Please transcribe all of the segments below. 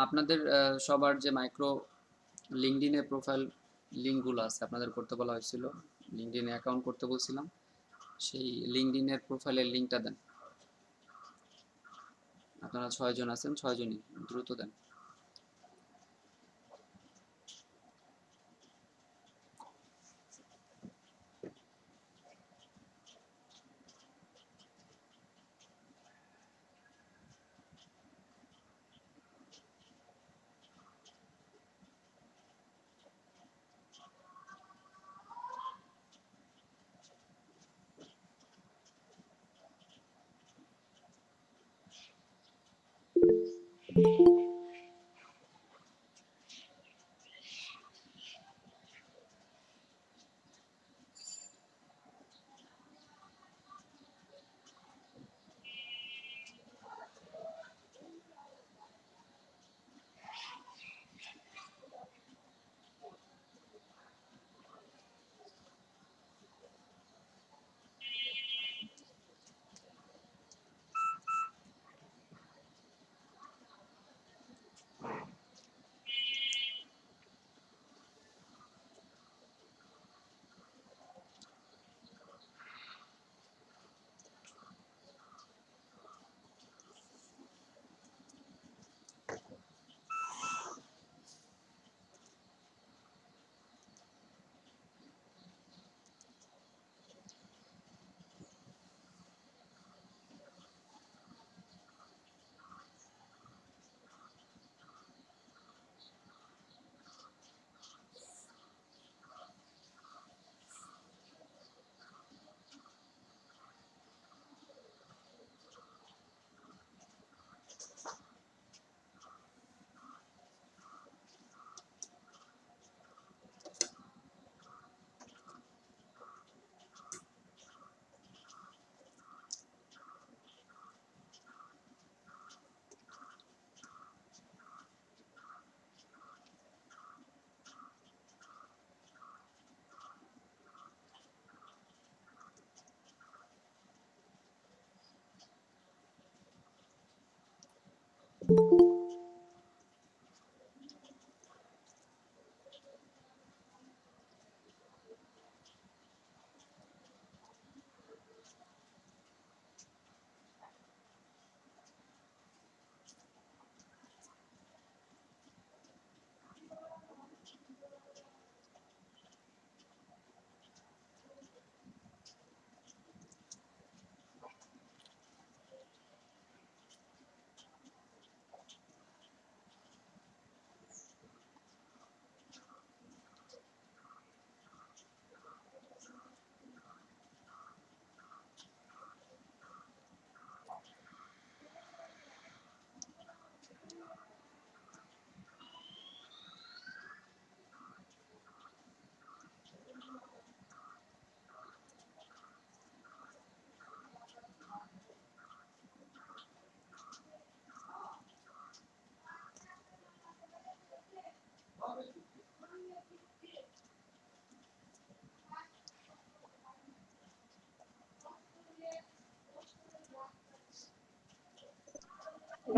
আপনাদের সবার যে মাইক্রো লিঙ্কডইনে প্রোফাইল লিঙ্কগুলো আছে আপনাদের করতে বলা হয়েছিল, লিঙ্কডইনে অ্যাকাউন্ট করতে বলছিলাম, সেই লিঙ্কডইনের প্রোফাইলের লিঙ্কটা দেন। আপনারা 6 জন আছেন, 6 জনই দ্রুত দেন।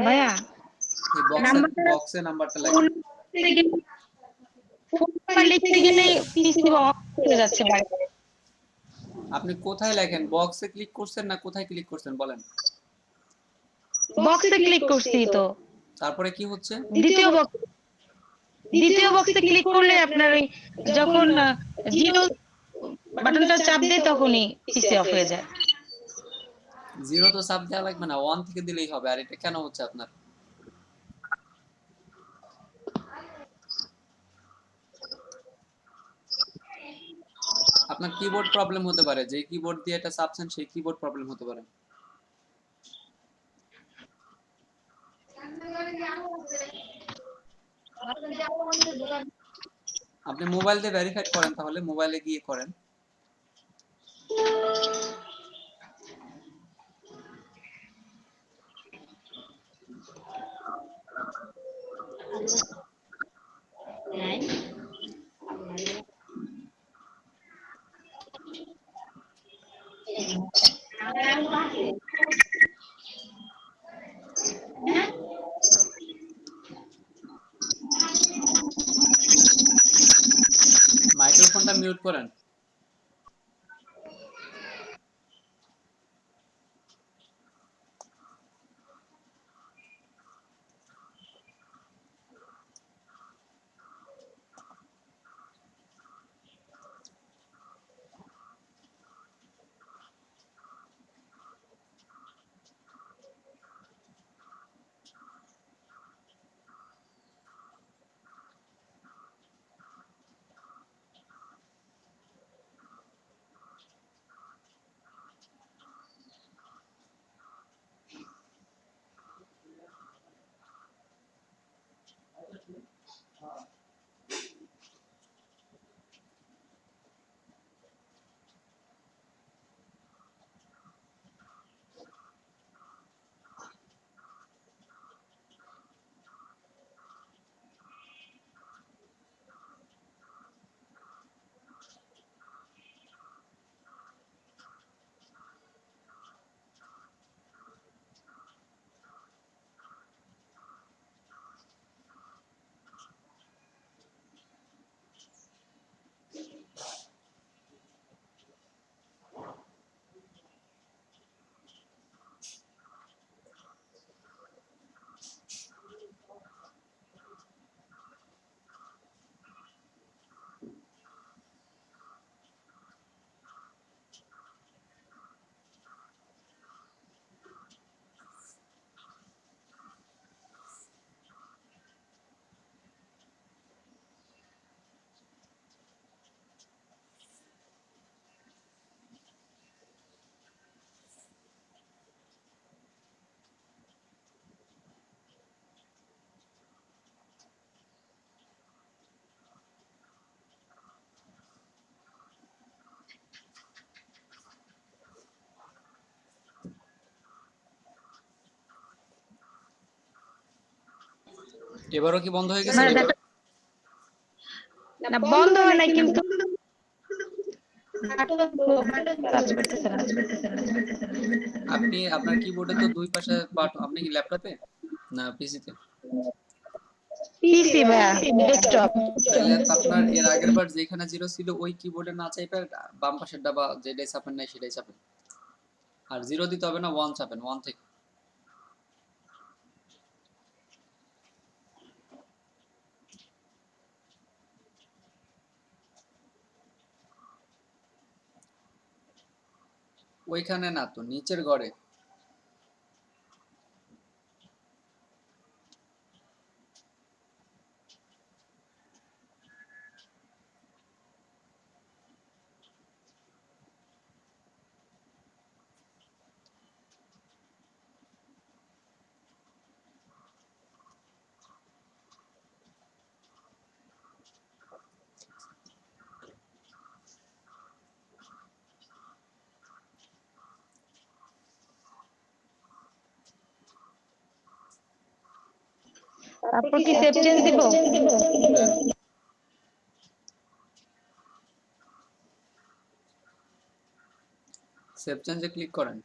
ভাইয়া এই নাম্বারটা বক্সে নাম্বারটা লেখেন। ফোন লিখতে গেলে পিসি অফ হয়ে যাচ্ছে বারবার। আপনি কোথায় লেখেন? বক্সে ক্লিক করছেন না কোথায় ক্লিক করছেন বলেন। বক্সে ক্লিক করছি তো। তারপরে কি হচ্ছে? দ্বিতীয় বক্স দ্বিতীয় বক্সে ক্লিক করলে আপনার ওই যখন জিরো বাটনটা চাপ দেয় তখনই পিসি অফ হয়ে যায়। 0 তো চাপ দেওয়া লাগবে না, 1 থেকে দিলেই হবে। আর এটা কেন হচ্ছে আপনার? আপনার কিবোর্ড প্রবলেম হতে পারে, যে কিবোর্ড দিয়ে এটা চাপছেন সেই কিবোর্ড প্রবলেম হতে পারে। আপনি মোবাইল দিয়ে ভেরিফাই করেন, তাহলে মোবাইলে গিয়ে করেন। মিউট করেন। এবারও কি বন্ধ হয়ে গেছে? মানে না বন্ধ হয় নাই, কিন্তু কাজ করতেছে না। আপনি আপনার কিবোর্ডে তো দুই পাশে বাটন, আপনি কি ল্যাপটপে না পিসিতে? পিসি বা ডেস্কটপ। তাহলে তো আপনার এর আগের বার যেখানে জিরো ছিল ওই কিবোর্ডে না চাইপে বাম পাশের ডাবা যেটাই চাপেন নাই সেটাই চাপেন। আর জিরো দিতে হবে না, ওয়ান চাপেন, ওয়ান থেকে। ওইখানে না তো, নিচের ঘরে। তারপর কি সেভ চেঞ্জ দিব? সেভ চেঞ্জে ক্লিক করেন।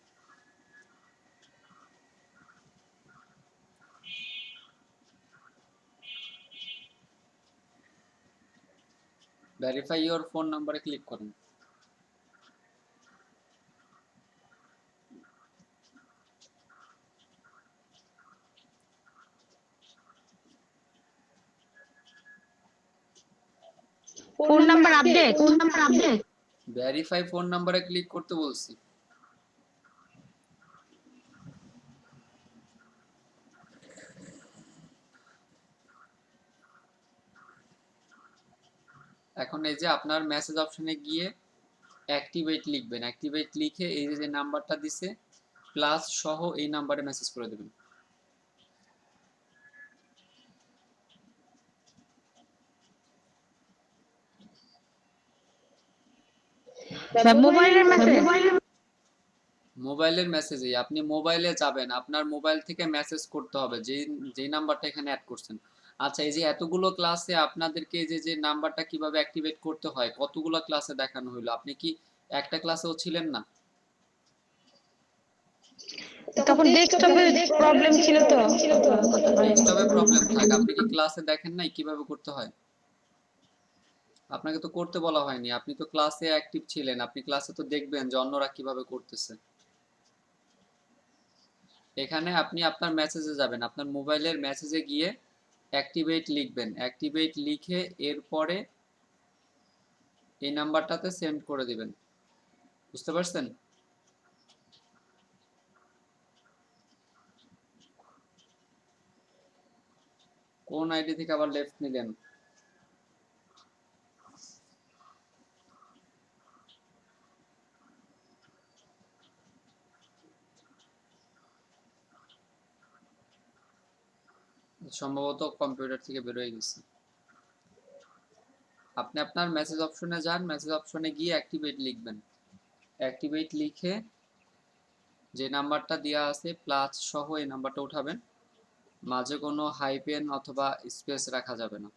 ভেরিফাই ইওর ফোন নাম্বারে ক্লিক করেন। Phone number update. Verify phone নাম্বারে ক্লিক করতে বলছি। এখন এই যে আপনার মেসেজ অপশনে গিয়ে অ্যাক্টিভেট লিখবেন। অ্যাক্টিভেট লিখে এই যে নাম্বারটা দিছে প্লাস সহ এই নাম্বারে মেসেজ করে দেবেন। মোবাইলের মেসেজ। মোবাইলের মেসেজে আপনি মোবাইলে যাবেন, আপনার মোবাইল থেকে মেসেজ করতে হবে যে যে নাম্বারটা এখানে অ্যাড করছেন। আচ্ছা, এই যে এতগুলো ক্লাসে আপনাদেরকে যে যে নাম্বারটা কিভাবে অ্যাক্টিভেট করতে হয় কতগুলো ক্লাসে দেখানো হলো, আপনি কি একটা ক্লাসেও ছিলেন না? তখন ডেস্কটপে প্রবলেম ছিল তো। ডেস্কটপে প্রবলেম থাক, আপনি কি ক্লাসে দেখেন নাই কিভাবে করতে হয়? আপনাকে তো করতে বলা হয়নি, আপনি তো ক্লাসে অ্যাক্টিভ ছিলেন, আপনি ক্লাসে তো দেখবেন যে অন্যরা কিভাবে করতেছে। এখানে আপনি আপনার মেসেজে যাবেন, আপনার মোবাইলের মেসেজে গিয়ে অ্যাক্টিভেট লিখবেন, অ্যাক্টিভেট লিখে এরপরে এই নাম্বারটাতে সেন্ড করে দিবেন। বুঝতে পারছেন? কোন আইডি থেকে আবার লেফট নিলেন? সম্ভবত কম্পিউটার থেকে বের হয়ে গেছে। আপনি আপনার মেসেজ অপশনে যান, মেসেজ অপশনে গিয়ে অ্যাক্টিভেট লিখবেন, অ্যাক্টিভেট লিখে যে নাম্বারটা দেওয়া আছে প্লাস সহ এই নাম্বারটা উঠাবেন, মাঝে কোনো হাইপেন অথবা স্পেস রাখা যাবে না।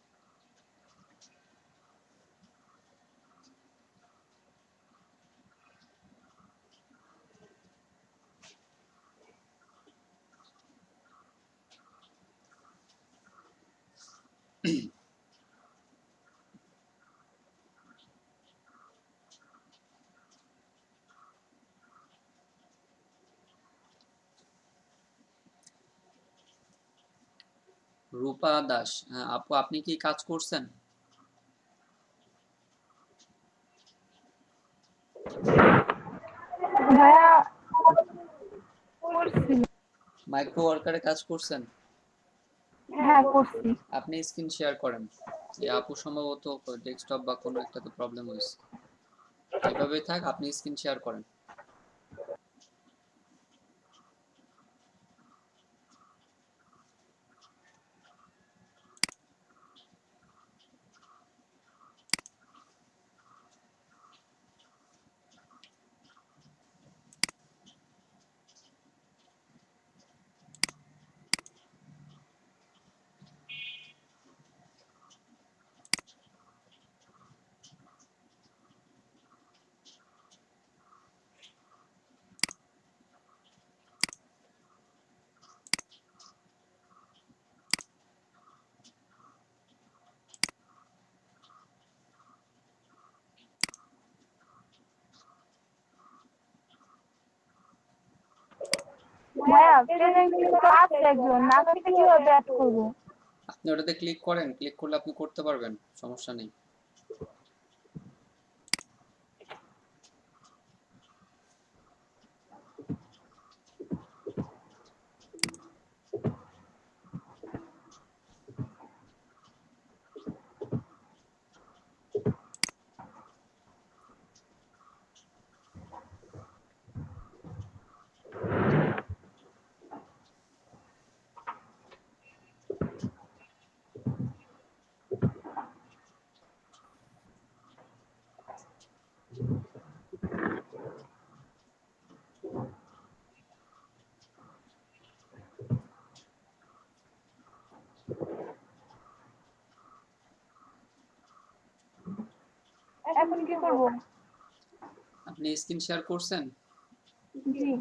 রূপা দাস, হ্যাঁ আপু, আপনি কি কাজ করছেন? ভাইয়া করছি। মাইক্রো ওয়ার্কারে কাজ করছেন? হ্যাঁ করছি। আপনি স্ক্রিন শেয়ার করেন। এই আপু সম্ভবত ডেস্কটপ বা কোনো একটাতে প্রবলেম হয়েছে। যেভাবেই থাক, আপনি স্ক্রিন শেয়ার করেন। ভাইয়া প্রেজেন্ট কিন্তু আছে একজন, না থাকলে কিভাবে অ্যাড করবো? আপনি ওটাতে ক্লিক করেন, ক্লিক করলে আপনি করতে পারবেন, সমস্যা নেই। এখন কি করবো? আপনি স্ক্রিন শেয়ার করছেন? জি।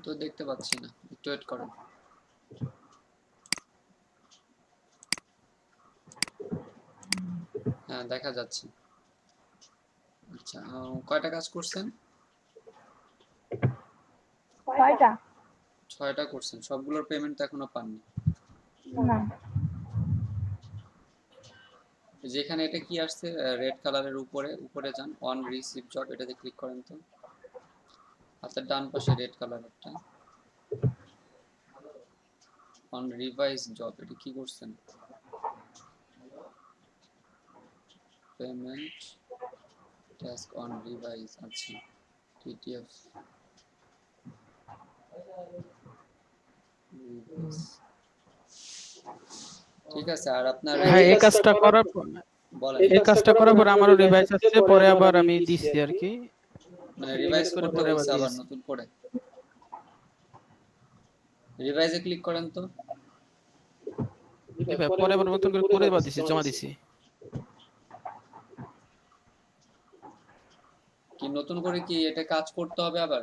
তো দেখতে পাচ্ছি না, একটু ওয়েট করেন। হ্যাঁ দেখা যাচ্ছে। আচ্ছা, কয়টা কাজ করছেন? কয়টা? 6টা করছেন, সবগুলোর পেমেন্ট তো এখনো পাননি। না। যেখানে এটা কি আসছে রেড কালারের উপরে, উপরে যান, অন রিসিভ জব, এটাতে ক্লিক করেন তো। হাতের ডান পাশে রেড কালারেরটা, অন রিভাইস জব, এটা কি করছেন? পেমেন্ট টাস্ক অন রিভাইস, আচ্ছা টিটিএফ রিভাইস, ঠিক আছে। আর আপনার হ্যাঁ, এই কাজটা করার বলেন, এই কাজটা করার পর আমারও রিভাইস আসছে, পরে আবার আমি দিচ্ছি আর কি। মানে রিভাইস করে করতে পরে আবার বলছে আবার দিয়েছি। নতুন করে? রিভাইসে ক্লিক করেন তো। এবার পরে আবার নতুন করে আবার দিছি, জমা দিছি। কি নতুন করে কি এটা কাজ করতে হবে আবার?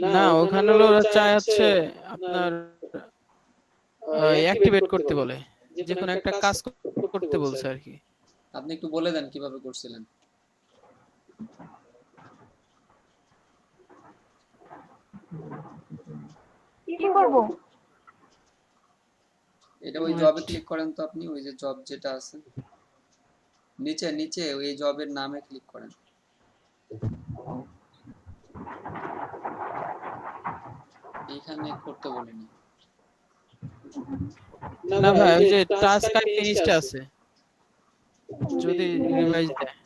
না, ওখানে হলো ওরা চায় হচ্ছে আপনার অ্যাক্টিভেট করতে বলে, যে কোনো একটা কাজ করতে বলছে আর কি। আপনি একটু বলে দেন কিভাবে করছিলেন। কি করব? এটা ওই জবে আচ্ছা। ক্লিক করেন তো আপনি, ওই যে জব যেটা আছে নিচে নিচে ওই জবের নামে ক্লিক করেন। এইখানে করতে বলিনি। না ভাই, ওই যে টাস্ক আর ফিনিশড আছে, যদি রিভাইজ দেয়।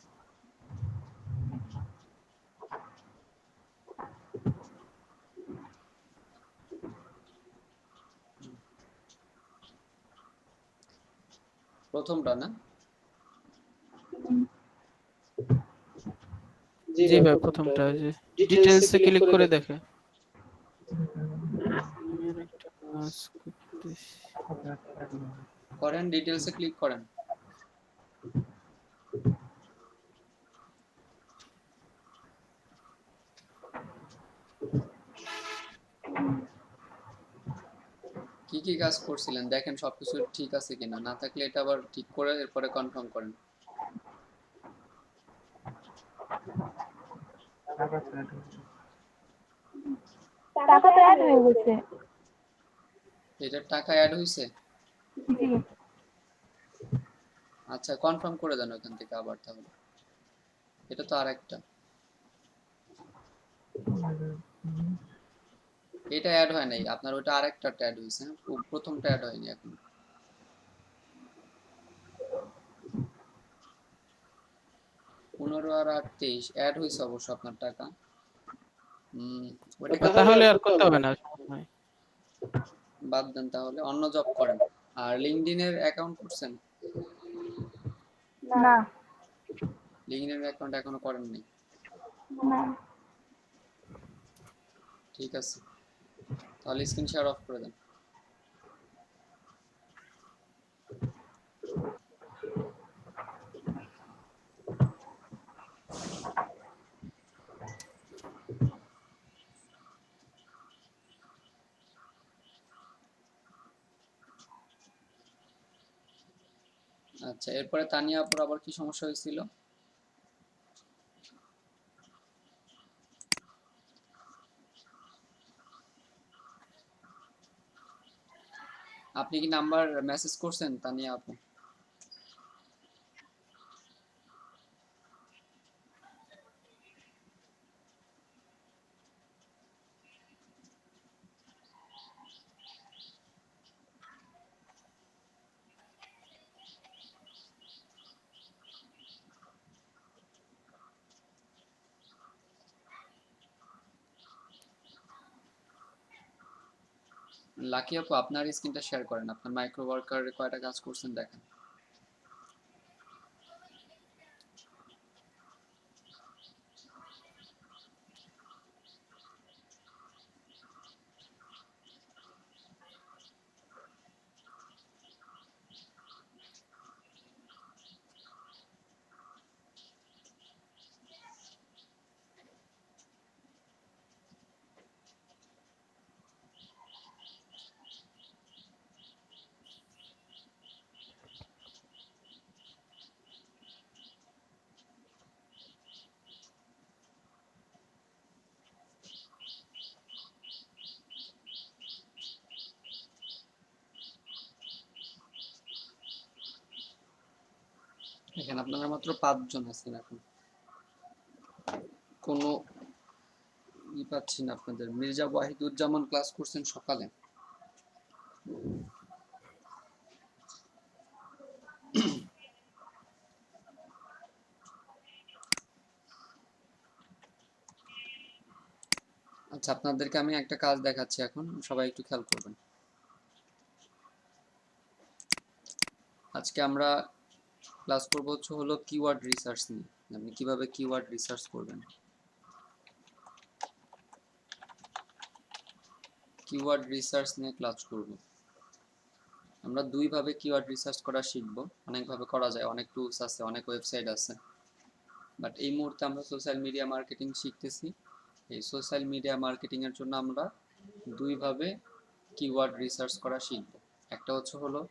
প্রথমটা না? জি ভাই, প্রথমটা ওই যে ডিটেইলস এ ক্লিক করে দেখে। আমি আর একটা কাজ করতেছি। করেন, ডিটেলসে ক্লিক করেন। কি কি কাজ করছিলেন দেখেন সবকিছু ঠিক আছে কিনা, না থাকলে এটা আবার ঠিক করে এরপরে কনফার্ম করেন। টাকা তো অ্যাড হয়ে গেছে। এটার টাকা অ্যাড হয়েছে? জি। আচ্ছা, কনফার্ম করে দেন ওখান থেকে আবার তাহলে। এটা তো আরেকটা, এটা অ্যাড হয় নাই আপনার, ওটা আরেকটা অ্যাড হয়েছে। হ্যাঁ, প্রথমটা অ্যাড হয়নি এখন। 15 আর 8 23 অ্যাড হয়েছে অবশ্য আপনার টাকা। ওইটাকে তাহলে আর করতে হবে না, সমস্যা নাই। বাদ দেন, তাহলে অন্য জব করেন। আর লিঙ্কডইনের অ্যাকাউন্ট করছেন? না। লিঙ্কডইনের অ্যাকাউন্ট এখনো করেননি? না। ঠিক আছে, তাহলে স্ক্রিন শেয়ার অফ করে দেন। আচ্ছা, এরপরে তানিয়া আপুর আবার কি সমস্যা হয়েছিল? আপনি কি নাম্বার মেসেজ করছেন তানিয়া আপু? লাকি আপু, আপনার স্ক্রিনটা শেয়ার করেন, আপনার মাইক্রো ওয়ার্কারে কয়টা কাজ করছেন দেখেন। এখানে আপনারা মাত্র 5 জন আছেন এখন, কোনো পাচ্ছি না আপনাদের। মির্জা ওয়াহিদুজ্জামান ক্লাস করছেন সকালে? আচ্ছা, আপনাদেরকে আমি একটা কাজ দেখাচ্ছি এখন, সবাই একটু খেয়াল করবেন। আজকে আমরা ক্লাস করবো হলো কিওয়ার্ড রিসার্চ নিয়ে, আপনি কিভাবে কিওয়ার্ড রিসার্চ করবেন। কিওয়ার্ড রিসার্চ নিয়ে ক্লাস করব। আমরা দুইভাবে কিওয়ার্ড রিসার্চ করা শিখবো। অনেকভাবে করা যায়, অনেক টুলস আছে, অনেক ওয়েবসাইট আছে, বাট এই মুহূর্তে আমরা সোশ্যাল মিডিয়া মার্কেটিং শিখতেছি। এই সোশ্যাল মিডিয়া মার্কেটিং এর জন্য আমরা দুইভাবে কিওয়ার্ড রিসার্চ করা শিখব। একটা হচ্ছে হলো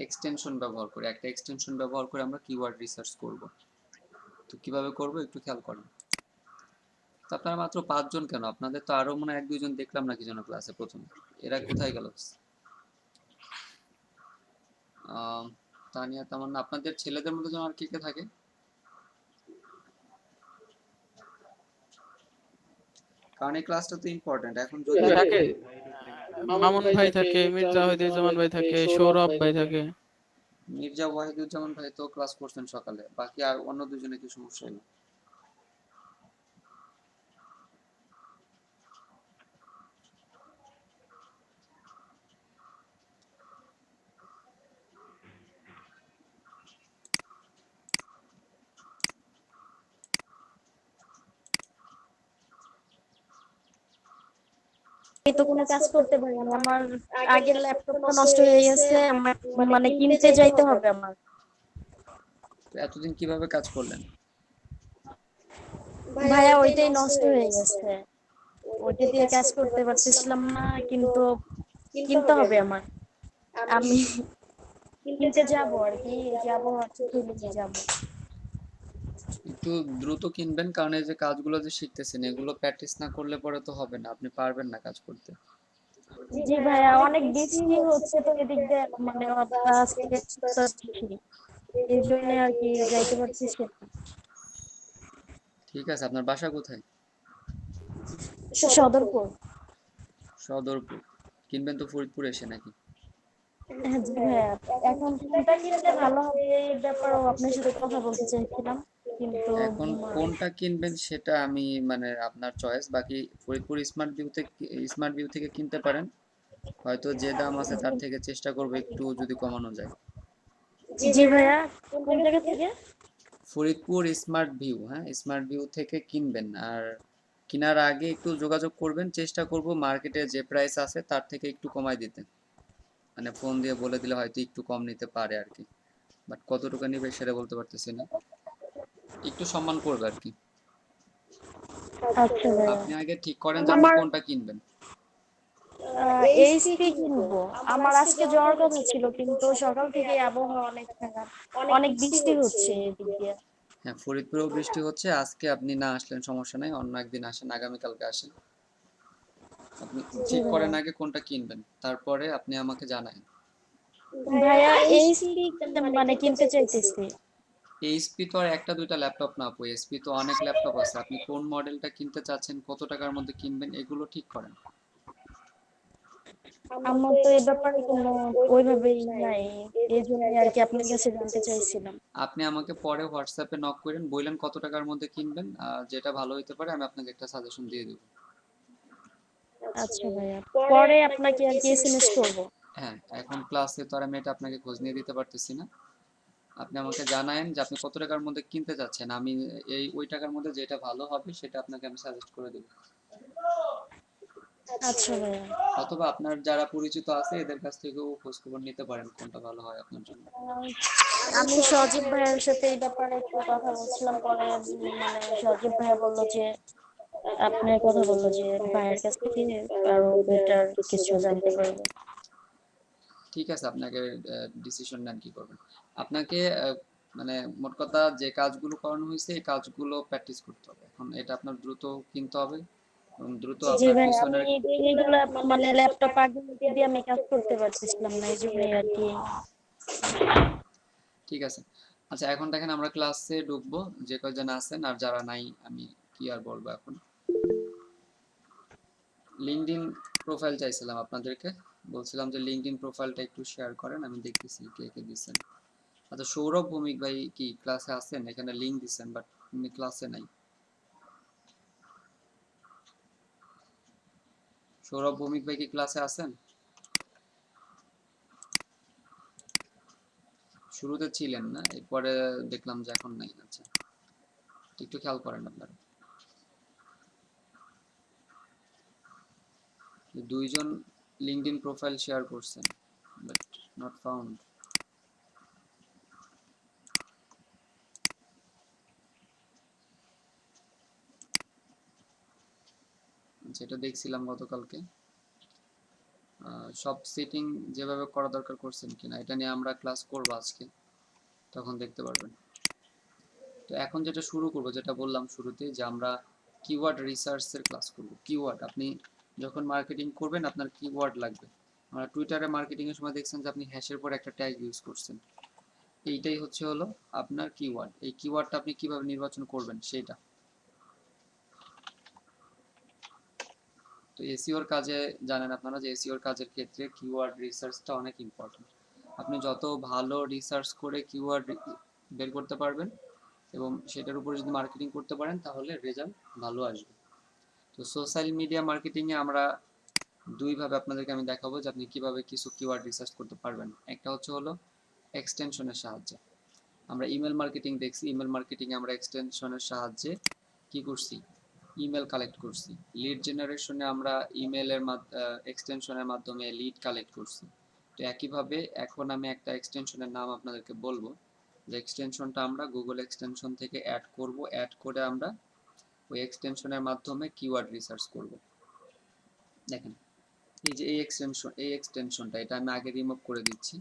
এক্সটেনশন ব্যবহার করে, একটা এক্সটেনশন ব্যবহার করে আমরা কিওয়ার্ড রিসার্চ করব। তো কিভাবে করব একটু খেয়াল করেন। তো আপনারা মাত্র 5 জন কেন? আপনাদের তো আরো মনে হয় 1-2 জন দেখলাম না কি যেন ক্লাসে প্রথমে। এরা কোথায় গেল? তানিয়া, তামান্না, আপনাদের ছেলেদের মধ্যে যেন আর কে কে থাকে? কারণ এই ক্লাসটা তো ইম্পর্টেন্ট। এখন যদি থাকে মামুন ভাই থাকে, মির্জা ওয়াহিদুজ্জামান ভাই থাকে, সৌরভ ভাই থাকে। মির্জা ওয়াহিদুজ্জামান ভাই তো ক্লাস করছেন সকালে, বাকি আর অন্য 2 জনে কি সমস্যা হলো? আমি তো কোনো কাজ করতে পারি না, আমার আগের ল্যাপটপটা নষ্ট হয়ে গেছে, আমার মানে কিনতে যাইতে হবে আমার। তো এতদিন কিভাবে কাজ করলেন? ভাইয়া ওইটাই নষ্ট হয়ে গেছে, ওইটা দিয়ে কাজ করতে পারতেছিলাম না, কিন্তু কিনতে হবে আমার। আমি কিনতে যাব আর কি, যাব হচ্ছে কিনতে যাব। একটু দ্রুত কিনবেন, কারণ এই যে কাজগুলো যে শিখতেছেন এগুলো প্র্যাকটিস না করলে পরে তো হবে না, আপনি পারবেন না কাজ করতে। জি ভাইয়া, অনেক বৃষ্টি হচ্ছে তো এদিক দিয়ে, মানে আজকে বৃষ্টি, এই জন্য আর কি যাইতে পারতেছি না। ঠিক আছে, আপনার বাসা কোথায়? সদরপুর। সদরপুর। কিনবেন তো ফরিদপুর এসে নাকি? হ্যাঁ জি ভাইয়া, এখন কোনটা কিনলে ভালো হবে এই ব্যাপারেও আপনার সাথে কথা বলতে চাইছিলাম, কিন্তু এখন কোনটা কিনবেন সেটা আমি মানে আপনার চয়েস। বাকি ফরিদপুর স্মার্ট ভিউ থেকে কিনতে পারেন। হয়তো যে দাম আছে তার থেকে চেষ্টা করবো একটু যদি কমানো যায়। জি ভাইয়া, কোন জায়গা থেকে? ফরিদপুর স্মার্ট ভিউ, হ্যাঁ স্মার্ট ভিউ থেকে কিনবেন। আর কেনার আগে একটু যোগাযোগ করবেন, চেষ্টা করব মার্কেটে যে প্রাইস আছে তার থেকে একটু কমায় দিতে। মানে ফোন দিয়ে বলে দিলে হয়তো একটু কম নিতে পারে আর কি, বাট কতটুকু নিবে সেটা বলতে পারতেছি না। একটু সম্মান করবে আর কি। আচ্ছা ভাইয়া, আপনি আগে ঠিক করেন যে আপনি আমার কোনটা কিনবেন। এইচপি কিনবো। আমার আজকে যাওয়ার কথা ছিল, কিন্তু সকাল থেকে আবহাওয়া অনেক খারাপ, অনেক বৃষ্টি হচ্ছে এদিক দিয়ে। হ্যাঁ, ফরিদপুরেও বৃষ্টি হচ্ছে। আজকে আপনি না আসলেন সমস্যা নাই, অন্য একদিন আসেন, আগামীকালকে আসেন। আপনি জি ঠিক ভাইয়া। করেন আগে কোনটা কিনবেন, তারপরে আপনি আমাকে জানান। ভাইয়া এইচপি মানে কিনতে চাইতেছি। এইচপি তো আর একটা দুইটা ল্যাপটপ না আপু, এইচপি তো অনেক ল্যাপটপ আছে। আপনি কোন মডেলটা কিনতে চাচ্ছেন, কত টাকার মধ্যে কিনবেন, এগুলো ঠিক করেন। আমার তো এই ব্যাপারে কোনো ওইভাবেই নাই, এই জন্য আর কি আপনার কাছে জানতে চাইছিলাম। আপনি আমাকে পরে হোয়াটসঅ্যাপে নক করেন, বললেন কত টাকার মধ্যে কিনবেন, যেটা ভালো হইতে পারে আমি আপনাকে একটা সাজেশন দিয়ে দেবো। আচ্ছা ভাইয়া, পরে আপনাকে আর কি এসএমএস করবো। হ্যাঁ, এখন ক্লাসে তো আর আমি এটা আপনাকে খোঁজ নিয়ে দিতে পারতেছি না। আপনি আমাকে জানায়েন যে আপনি কত টাকার মধ্যে কিনতে চাচ্ছেন, আমি ওই টাকার মধ্যে যেটা ভালো হবে সেটা আপনাকে আমি সাজেস্ট করে দেবো। আচ্ছা ভাইয়া। অথবা আপনার যারা পরিচিত আছে এদের কাছ থেকেও খোঁজ খবর নিতে পারেন কোনটা ভালো হয় আপনার জন্য। আমি সজীব ভাইয়ের সাথে এই ব্যাপারে একটু কথা বলছিলাম, পরে মানে সজীব ভাইয়া বললো যে, আপনার কথা বললো যে ভাইয়ের কাছ থেকে আরো বেটার কিছু জানতে পারবো। ঠিক আছে, আপনাকে ডিসিশন নেন কি করবেন। আপনাকে মানে মোট কথা যে কাজগুলো করানো হয়েছে এই কাজগুলো প্র্যাকটিস করতে হবে। এখন এটা আপনার দ্রুত কিনতে হবে এবং দ্রুত জি আপনার ভাই, আমি পিছনের। এইগুলা মানে ল্যাপটপ আগে দিয়ে আমি কাজ করতে পারতেছিলাম না, এই জন্যই আর কি। ঠিক আছে। আচ্ছা, এখন দেখেন আমরা ক্লাসে ঢুকবো, যে কয়জন আছেন আর যারা নাই আমি কি আর বলবো এখন। লিঙ্কডইন প্রোফাইল চাইছিলাম আপনাদেরকে, বলছিলাম যে লিঙ্কডইন প্রোফাইলটা একটু শেয়ার করেন, আমি দেখতেছি কে কে দিচ্ছেন। আচ্ছা, সৌরভ ভৌমিক ভাই কি ক্লাসে আছেন? এখানে লিঙ্ক দিচ্ছেন বাট উনি ক্লাসে নাই। সৌরভ ভৌমিক ভাই কি ক্লাসে আছেন? শুরুতে ছিলেন না, এরপরে দেখলাম যে এখন নাই। আচ্ছা, একটু খেয়াল করেন আপনারা। 2 জন লিঙ্কডইন প্রোফাইল শেয়ার করছেন বাট নট ফাউন্ড। যেটা দেখছিলাম গতকালকে, সব সেটিং যেভাবে করা দরকার করছেন কিনা এটা নিয়ে আমরা ক্লাস করব আজকে, তখন দেখতে পারবেন। তো এখন যেটা শুরু করব, যেটা বললাম শুরুতে, যে আমরা কিওয়ার্ড রিসার্চের ক্লাস করব। কিওয়ার্ড, আপনি যখন মার্কেটিং করবেন আপনার কিওয়ার্ড লাগবে। আমরা টুইটারে মার্কেটিং এর সময় দেখছেন যে আপনি হ্যাশের পর একটা ট্যাগ ইউজ করছেন, এইটাই হলো আপনার কিওয়ার্ড। এই কিওয়ার্ডটা আপনি কিভাবে নির্বাচন করবেন সেটা। তো এসইওর কাজে জানেন আপনারা যে এসইওর কাজের ক্ষেত্রে কিওয়ার্ড রিসার্চটা অনেক ইম্পর্টেন্ট। আপনি যত ভালো রিসার্চ করে কিওয়ার্ড বের করতে পারবেন এবং সেটার উপরে যদি মার্কেটিং করতে পারেন তাহলে রেজাল্ট ভালো আসবে। তো সোশ্যাল মিডিয়া মার্কেটিংয়ে আমরা দুইভাবে আপনাদেরকে আমি দেখাবো যে আপনি কিভাবে কিছু কিওয়ার্ড রিসার্চ করতে পারবেন। একটা হলো এক্সটেনশনের সাহায্যে। আমরা ইমেল মার্কেটিং দেখছি, ইমেল মার্কেটিং আমরা এক্সটেনশনের সাহায্যে কি করছি, ইমেল কালেক্ট করছি। লিড জেনারেশনে আমরা ইমেলের এক্সটেনশনের মাধ্যমে লিড কালেক্ট করছি। তো একইভাবে এখন আমি একটা এক্সটেনশনের নাম আপনাদেরকে বলবো, যে এক্সটেনশনটা আমরা গুগল এক্সটেনশন থেকে অ্যাড করব, অ্যাড করে আমরা ওই এক্সটেনশনের মাধ্যমে কিওয়ার্ড রিসার্চ করব। দেখেন এই যে এই এক্সটেনশনটা এটা আমি আগে রিমুভ করে দিচ্ছি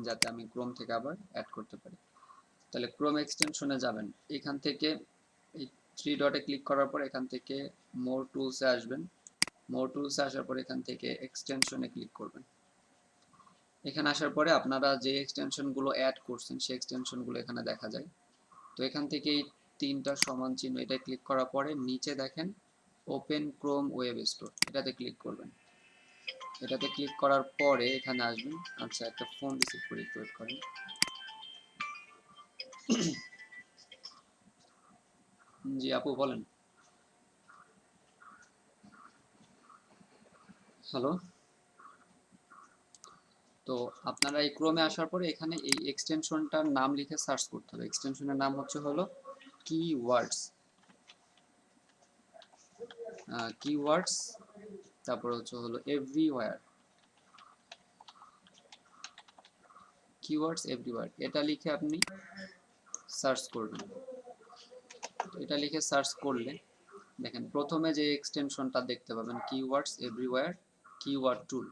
যাতে আমি ক্রোম থেকে আবার অ্যাড করতে পারি। তাহলে ক্রোম এক্সটেনশনে যাবেন, এখান থেকে এই থ্রি ডটে ক্লিক করার পর এখান থেকে মোর টুলসে আসবেন। মোর টুলসে আসার পর এখান থেকে এক্সটেনশনে ক্লিক করবেন। এখানে আসার পরে আপনারা যে এক্সটেনশনগুলো অ্যাড করছেন সেই এক্সটেনশনগুলো এখানে দেখা যায়। তো এখান থেকে এই তিনটা সমান চিহ্ন এটা ক্লিক করার পরে নিচে দেখেন ওপেন ক্রোম ওয়েব স্টোর, এটাতে ক্লিক করবেন। এটাতে ক্লিক করার পরে এখানে আসবেন। আচ্ছা, একটা ফোন রিসিভ করে একটু ওয়েট করেন। জি আপু বলেন। হ্যালো। তো আপনারা এই ক্রোমে আসার পরে এখানে এই এক্সটেনশনটার নাম লিখে সার্চ করতে হবে। এক্সটেনশনের নাম হলো কিওয়ার্ডস। কিওয়ার্ডস, তারপর হলো এভরিওয়্যার। কিওয়ার্ডস এভরিওয়্যার এটা লিখে আপনি সার্চ করবেন। এটা লিখে সার্চ করলে দেখেন প্রথমে যে এক্সটেনশনটা দেখতে পাবেন কিওয়ার্ডস এভরিওয়্যার কিওয়ার্ড টুল।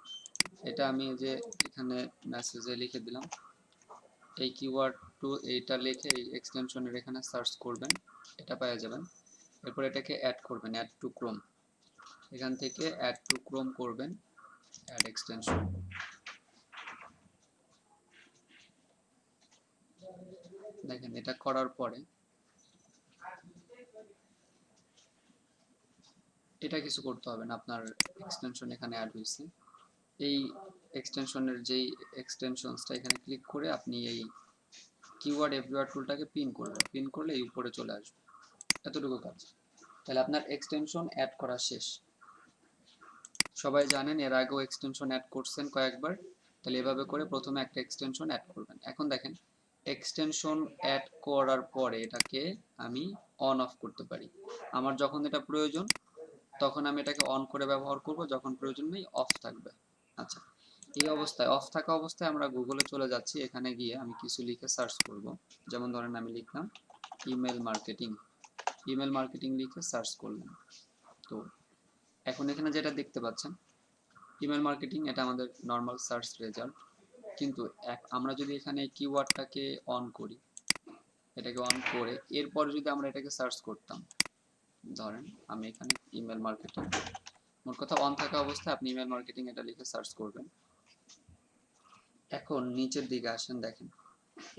এটা আমি যে এখানে মেসেজে লিখে দিলাম, এই কিওয়ার্ড টুল এইটা লিখে এই এক্সটেনশনের এখানে সার্চ করবেন, এটা পেয়ে যাবেন। এরপর এটাকে অ্যাড করবেন, অ্যাড টু ক্রোম। এখান থেকে অ্যাড টু ক্রোম করবেন, অ্যাড এক্সটেনশন। দেখেন এটা করার পরে এটা কিছু করতে হবে না, আপনার এক্সটেনশন এখানে অ্যাড হয়েছে। এই এক্সটেনশনের যেই এক্সটেনশনসটা এখানে ক্লিক করে আপনি এই কিওয়ার্ড এভরিওয়্যার টুলটাকে পিন করবেন, পিন করলে এই উপরে চলে আসবে। এতটুকু কাজ। তাহলে আপনার এক্সটেনশন অ্যাড করা শেষ। সবাই জানেন এর আগেও এক্সটেনশন অ্যাড করছেন কয়েকবার। তাহলে এভাবে করে প্রথমে একটা এক্সটেনশন অ্যাড করবেন। এখন দেখেন এক্সটেনশন অ্যাড করার পরে এটাকে আমি অন অফ করতে পারি। আমার যখন এটা প্রয়োজন তখন আমি এটাকে অন করে ব্যবহার করব, যখন প্রয়োজন নেই অফ থাকবে। আচ্ছা, এই অবস্থায় অফ থাকা অবস্থায় আমরা গুগলে চলে যাচ্ছি। এখানে গিয়ে আমি কিছু লিখে সার্চ করব। যেমন ধরেন আমি লিখলাম ইমেল মার্কেটিং। ইমেল মার্কেটিং লিখে সার্চ করলাম। তো এখন এখানে যেটা দেখতে পাচ্ছেন ইমেল মার্কেটিং, এটা আমাদের নর্মাল সার্চ রেজাল্ট। কিন্তু আমরা যদি এখানে কিওয়ার্ডটাকে অন করি, এটাকে অন করে এরপর যদি আমরা এটাকে সার্চ করতাম, ধরেন আমি এখানে ইমেল মার্কেটিং, মোট কথা অন থাকা অবস্থায় আপনি ইমেল মার্কেটিং এটা লিখে সার্চ করবেন। এখন নিচের দিকে আসেন, দেখেন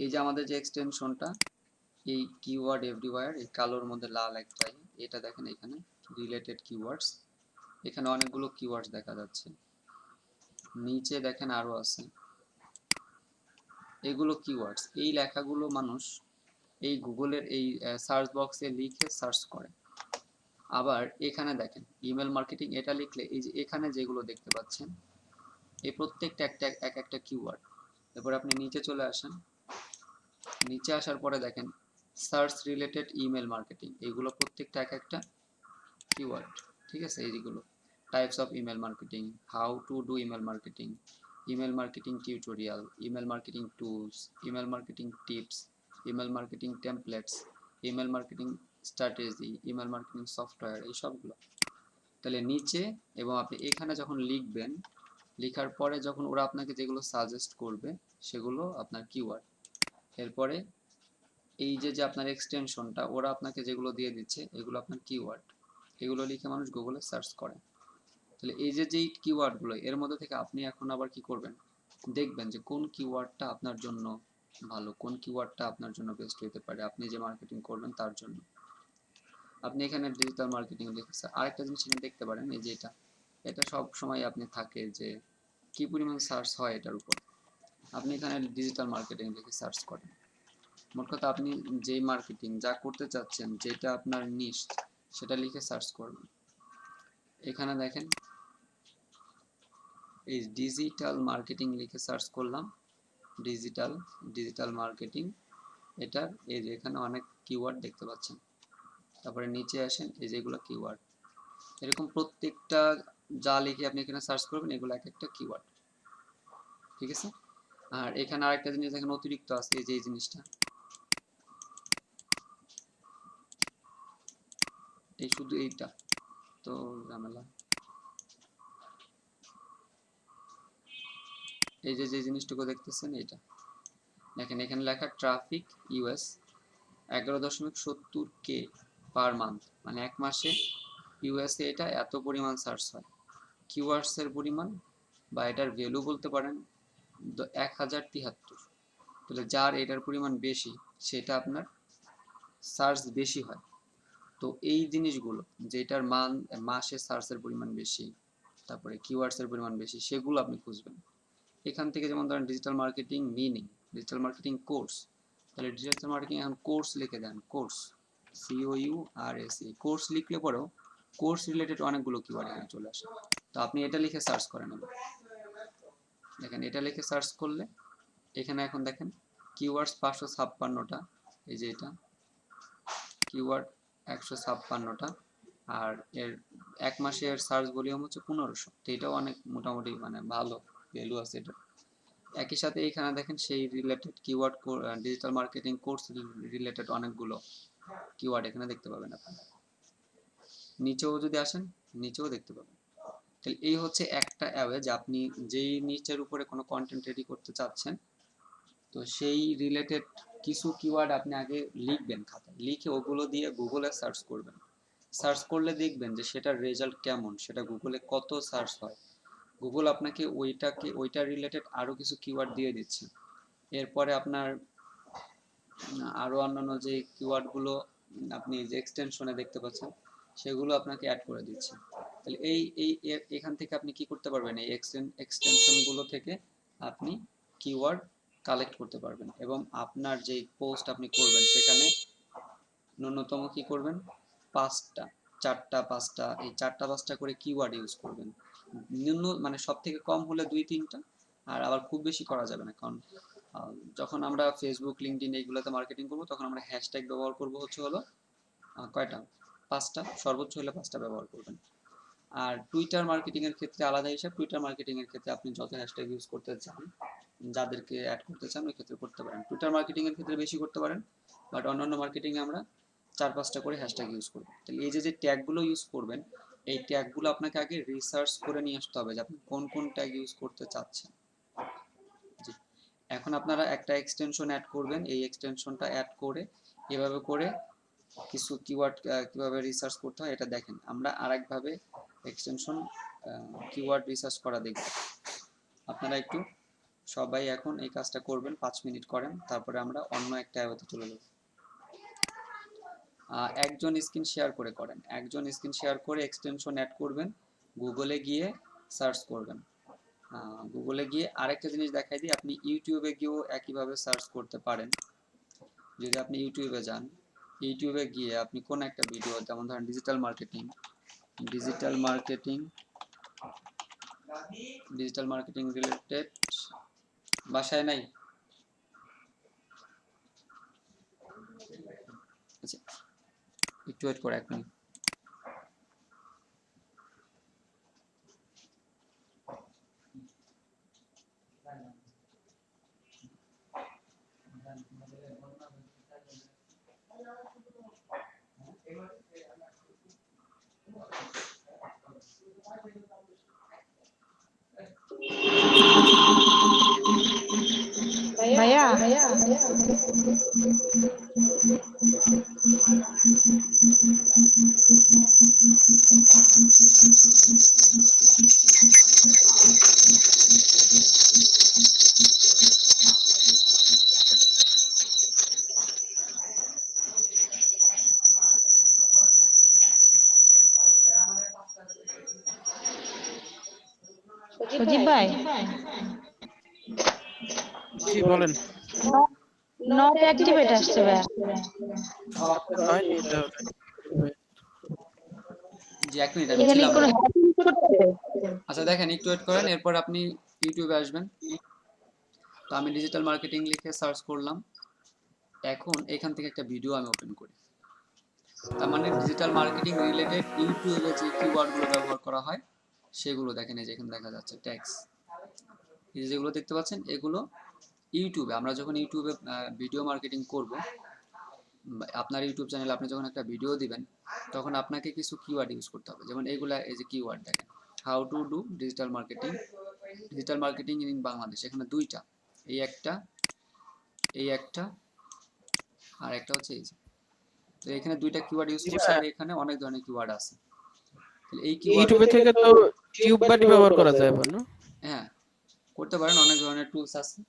এই যে আমাদের যে এক্সটেনশনটা এই কিওয়ার্ড এভরিওয়্যার, এই কালোর মধ্যে লাল একটাই, এটা দেখেন এখানে রিলেটেড কিওয়ার্ডস। এখানে অনেকগুলো কিওয়ার্ডস দেখা যাচ্ছে। নিচে দেখেন আরো আছে, এগুলো কিওয়ার্ডস। এই লেখাগুলো মানুষ এই গুগলের এই সার্চ বক্সে লিখে সার্চ করে। আবার এখানে দেখেন ইমেল মার্কেটিং এটা লিখলে এই যে এখানে যেগুলো দেখতে পাচ্ছেন এই প্রত্যেকটা এক একটা কিওয়ার্ড। এরপর আপনি নিচে চলে আসেন, নিচে আসার পরে দেখেন সার্চ রিলেটেড ইমেল মার্কেটিং, এগুলো প্রত্যেকটা এক একটা কিওয়ার্ড। ঠিক আছে, এইগুলো types of email marketing, how to do email marketing, email marketing tutorial, email marketing tools, email marketing tips, email marketing templates, email marketing strategy, email marketing software, এই সবগুলো। তাহলে নিচে এবং আপনি এখানে যখন লিখবেন, লেখার পরে যখন ওরা আপনাকে যেগুলো সাজেস্ট করবে সেগুলো আপনার কিওয়ার্ড। এরপরে এই যে যে আপনার এক্সটেনশনটা ওরা আপনাকে যেগুলো দিয়ে দিচ্ছে এগুলো আপনার কিওয়ার্ড। এগুলো লিখে মানুষ গুগলে সার্চ করে। তাহলে এই যে যেই কিওয়ার্ডগুলো এর মধ্যে থেকে আপনি এখন আবার কি করবেন, দেখবেন যে কোন কিওয়ার্ডটা আপনার জন্য ভালো, কোন কিওয়ার্ডটা আপনার জন্য বেস্ট হতে পারে আপনি যে মার্কেটিং করবেন তার জন্য। আপনি এখানে ডিজিটাল মার্কেটিং লিখেছে, আরেকটা জিনিস এখানে দেখতে পারেন এই যে এটা সব সময় আপনি থাকে যে কি পরিমাণ সার্চ হয় এটার উপর। আপনি এখানে ডিজিটাল মার্কেটিং লিখে সার্চ করেন। মোট কথা আপনি যেই মার্কেটিং যা করতে চাচ্ছেন, যেটা আপনার নিশ সেটা লিখে সার্চ করবেন। এখানে দেখেন এই ডিজিটাল মার্কেটিং লিখে সার্চ করলাম, ডিজিটাল মার্কেটিং। এটার এই যে এখানে অনেক কিওয়ার্ড দেখতে পাচ্ছেন। তারপরে নিচে আসেন, এই যে এগুলো কিওয়ার্ড। এরকম প্রত্যেকটা যা লিখে আপনি এখানে সার্চ করবেন এগুলো এক একটা কিওয়ার্ড, ঠিক আছে। আর এখানে আরেকটা জিনিস এখানে অতিরিক্ত আছে, এই যে এই জিনিসটা, এই শুধু এইটা তো ঝামেলা। এই যে যে জিনিসটুকু দেখতেছেন এটা দেখেন, এখানে লেখা traffic US 11.70K per month, মানে এক মাসে ইউএসএ এটা এত পরিমাণ সার্চ হয়। কিওয়ার্ডসের পরিমাণ বা এটার ভ্যালু বলতে পারেন 1073। তাহলে যার এটার পরিমাণ বেশি সেটা আপনার সার্চ বেশি হয়। তো এই জিনিসগুলো যেটার মাসে সার্চের পরিমাণ বেশি, তারপরে কিওয়ার্ডসের পরিমাণ বেশি, সেগুলো আপনি খুঁজবেন এখান থেকে। যেমন ধরেন digital marketing meaning, digital marketing course, তাহলে ডিজিটাল মার্কেটিং এখন কোর্স লিখে দেন, কোর্স COURSE, কোর্স লিখলে পরেও কোর্স রিলেটেড অনেকগুলো কিওয়ার্ড এখানে চলে আসে। তো আপনি এটা লিখে সার্চ করেন, দেখেন এটা লিখে সার্চ করলে এখানে এখন দেখেন কিওয়ার্ডস 556টা, এই যে এটা কিওয়ার্ড 156টা, আর এর এক মাসে এর সার্চ ভলিউম হচ্ছে 1500। তো এটাও অনেক মোটামুটি মানে ভালো ভ্যালু আছে এটা। একই সাথে এখানে দেখেন সেই related keyword, digital marketing course related অনেকগুলো কিওয়ার্ড এখানে দেখতে পাবেন আপনি। নিচেও যদি আসেন নিচেও দেখতে পাবেন। তাহলে এই হচ্ছে একটা অ্যাওয়ে যে আপনি যেই নিচের উপরে কোনো কন্টেন্ট রেডি করতে চাচ্ছেন, তো সেই রিলেটেড কিছু কিওয়ার্ড আপনি আগে লিখবেন খাতায়, লিখে ওগুলো দিয়ে গুগলে সার্চ করবেন। সার্চ করলে দেখবেন যে সেটার রেজাল্ট কেমন, সেটা গুগলে কত সার্চ হয়। গুগল আপনাকে ওইটা রিলেটেড আরো কিছু কিওয়ার্ড দিয়ে দিচ্ছে। এরপরে আপনার আরো অন্যান্য যে কিওয়ার্ডগুলো আপনি যে এক্সটেনশনে দেখতে পাচ্ছেন সেগুলো আপনাকে অ্যাড করে দিচ্ছে। তাহলে এখান থেকে আপনি কি করতে পারবেন, এই এক্সটেনশনগুলো থেকে আপনি কিওয়ার্ড কালেক্ট করতে পারবেন এবং আপনার যে পোস্ট আপনি করবেন সেখানে ন্যূনতম কি করবেন, 5টা 4টা 5টা, এই 4টা 5টা করে কিওয়ার্ড ইউজ করবেন। মানে সব থেকে কম হলে 2-3টা, আর আবার খুব বেশি করা যাবে না। কারণ যখন আমরা ফেসবুক লিঙ্কডইন এইগুলোতে মার্কেটিং করব তখন আমরা হ্যাশট্যাগ ব্যবহার করব হলো কয়টা, 5টা, সর্বোচ্চ হলে 5টা ব্যবহার করবেন। আর টুইটার মার্কেটিং এর ক্ষেত্রে আলাদা হিসাব, টুইটার মার্কেটিং এর ক্ষেত্রে আপনি যত হ্যাশট্যাগ ইউজ করতে চান, যাদেরকে অ্যাড করতে চান ওই ক্ষেত্রে করতে পারেন। টুইটার মার্কেটিং এর ক্ষেত্রে বেশি করতে পারেন, বাট অন্যান্য মার্কেটিং এ আমরা 4-5টা করে হ্যাশট্যাগ ইউজ করব। তাহলে এই যে ট্যাগগুলো ইউজ করবেন, এই ট্যাগগুলো আপনাকে আগে রিসার্চ করে নিয়ে আসতে হবে যে আপনি কোন কোন ট্যাগ ইউজ করতে চাচ্ছেন। জি, এখন আপনারা একটা এক্সটেনশন অ্যাড করবেন, এই এক্সটেনশনটা অ্যাড করে এভাবে করে কিছু কিওয়ার্ড কিভাবে রিসার্চ করতে হয় এটা দেখেন। আমরা আরেকভাবে এক্সটেনশন কিওয়ার্ড রিসার্চ করা দেখব। আপনারা একটু সবাই এখন এই কাজটা করবেন, 5 মিনিট করেন, তারপরে আমরা অন্য একটা অ্যাপে চলে যাব। একজন স্ক্রিন শেয়ার করে করেন, একজন স্ক্রিন শেয়ার করে এক্সটেনশন অ্যাড করবেন, গুগলে গিয়ে সার্চ করবেন। গুগলে গিয়ে আরেকটা জিনিস দেখাই দিই, আপনি ইউটিউবে গিয়েও একইভাবে সার্চ করতে পারেন। যদি আপনি ইউটিউবে যান, ইউটিউবে গিয়ে আপনি কোন একটা ভিডিও, যেমন ধরেন ডিজিটাল মার্কেটিং রিলেটেড, বাসায় নাই, আচ্ছা একটু ওয়েট করে 1 মিনিট। ভাইয়া সজীব ভাই জি বলেন। নট অ্যাক্টিভেট আসছে ভাইয়া। হয়নি তাহলে। জি, 1 মিনিট আমি এখানে ছিলাম কোনো না। হ্যাকিং করতে হবে? আচ্ছা দেখেন, একটু ওয়েট করেন, এরপর আপনি ইউটিউবে আসবেন। তো আমি ডিজিটাল মার্কেটিং লিখে সার্চ করলাম। এখন এখান থেকে একটা ভিডিও আমি ওপেন করি। তার মানে ডিজিটাল মার্কেটিং রিলেটেড ইউটিউবে যে কিওয়ার্ডগুলো ব্যবহার করা হয় সেগুলো দেখেন, এই যে এখানে দেখা যাচ্ছে ট্যাক্স। এই যে যেগুলো দেখতে পাচ্ছেন এগুলো ইউটিউবে, আমরা যখন ইউটিউবে ভিডিও মার্কেটিং করব, আপনার ইউটিউব চ্যানেলে আপনি যখন একটা ভিডিও দিবেন, তখন আপনাকে কিছু কিওয়ার্ড ইউজ করতে হবে। যেমন এগুলা, এই যে কিওয়ার্ড দেখেন, how to do digital marketing in Bangladesh. এখানে দুইটা, এই একটা, এই একটা, আর একটা হচ্ছে এই যে। তো এখানে দুইটা কিওয়ার্ড ইউজ জি করছে, ভাইয়া, আর এখানে অনেক ধরনের কিওয়ার্ড আছে। তাহলে এই কিওয়ার্ড, ইউটিউবে থেকে তো টিউব বাটি ব্যবহার করা যায় না? হ্যাঁ করতে পারেন, অনেক ধরনের টুলস আছে।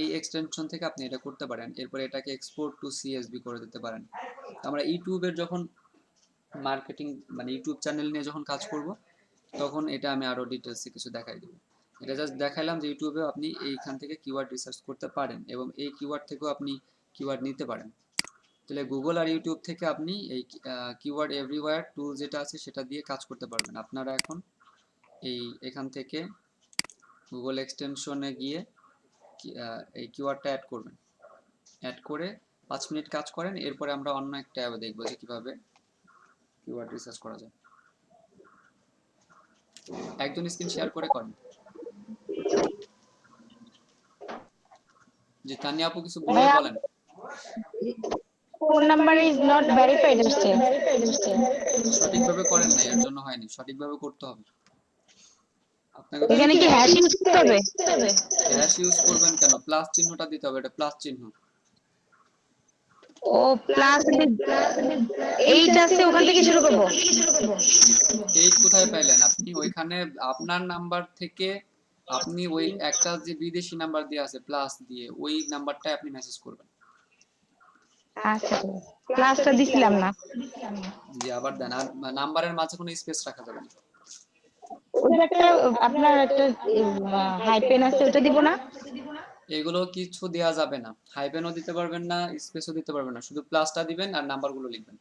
এই এক্সটেনশন থেকে আপনি এটা করতে পারেন। এরপরে এটাকে এক্সপোর্ট টু সিএসভি করে দিতে পারেন। আমরা ইউটিউবের যখন মার্কেটিং, মানে ইউটিউব চ্যানেল নিয়ে যখন কাজ করব, তখন এটা আমি আরো ডিটেলসে কিছু দেখাই দেবো। এটা জাস্ট দেখাইলাম যে ইউটিউবে আপনি এইখান থেকে কিওয়ার্ড রিসার্চ করতে পারেন এবং এই কিওয়ার্ড থেকেও আপনি কিওয়ার্ড নিতে পারেন। তাহলে গুগল আর ইউটিউব থেকে আপনি এই কিওয়ার্ড এভরিওয়্যার টুল যেটা আছে সেটা দিয়ে কাজ করতে পারবেন। আপনারা এখন এখান থেকে গুগল এক্সটেনশনে গিয়ে এই কিওয়ার্ডটা অ্যাড করবেন। অ্যাড করে 5 মিনিট কাজ করেন, এরপরে আমরা অন্য একটা অ্যাপ দেখবো যে কিভাবে কিওয়ার্ড রিসার্চ করা যায়। একজন স্ক্রিন শেয়ার করে করেন। জি, তানিয়া আপু কিছু বললে ভাইয়া বলেন। Phone number is not verified আসছে। সঠিকভাবে করেন না, এর জন্য হয়নি, সঠিকভাবে করতে হবে আপনাকে। তো এখানে কি হ্যাশ ইউজ করতে হবে? হ্যাশ ইউজ করবেন কেন, প্লাস চিহ্নটা দিতে হবে, এটা প্লাস চিহ্ন। ও প্লাস, এইটা আছে ওখান থেকে শুরু করব। 8 কোথায় পাইলেন আপনি? ওইখানে আপনার নাম্বার থেকে আপনি ওই একটা যে বিদেশি নাম্বার দিয়ে আছে প্লাস দিয়ে, ওই নাম্বারটাই আপনি মেসেজ করবেন। আচ্ছা প্লাসটা দিছিলাম না। জি, আবার দেন। আর নাম্বারের মাঝে কোনো স্পেস রাখা যাবে না। ওটা একটা আপনার একটা হাইপেন আছে, ওটা দিব না? এগুলো কিছু দেয়া যাবে না, হাইফেনও দিতে পারবেন না, স্পেসও দিতে পারবেন না, শুধু প্লাসটা দিবেন আর নাম্বারগুলো লিখবেন।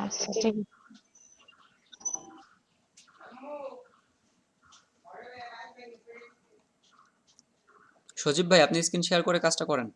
আচ্ছা ঠিক আছে। সজীব ভাই, আপনি স্ক্রিন শেয়ার করে কাজটা করেন।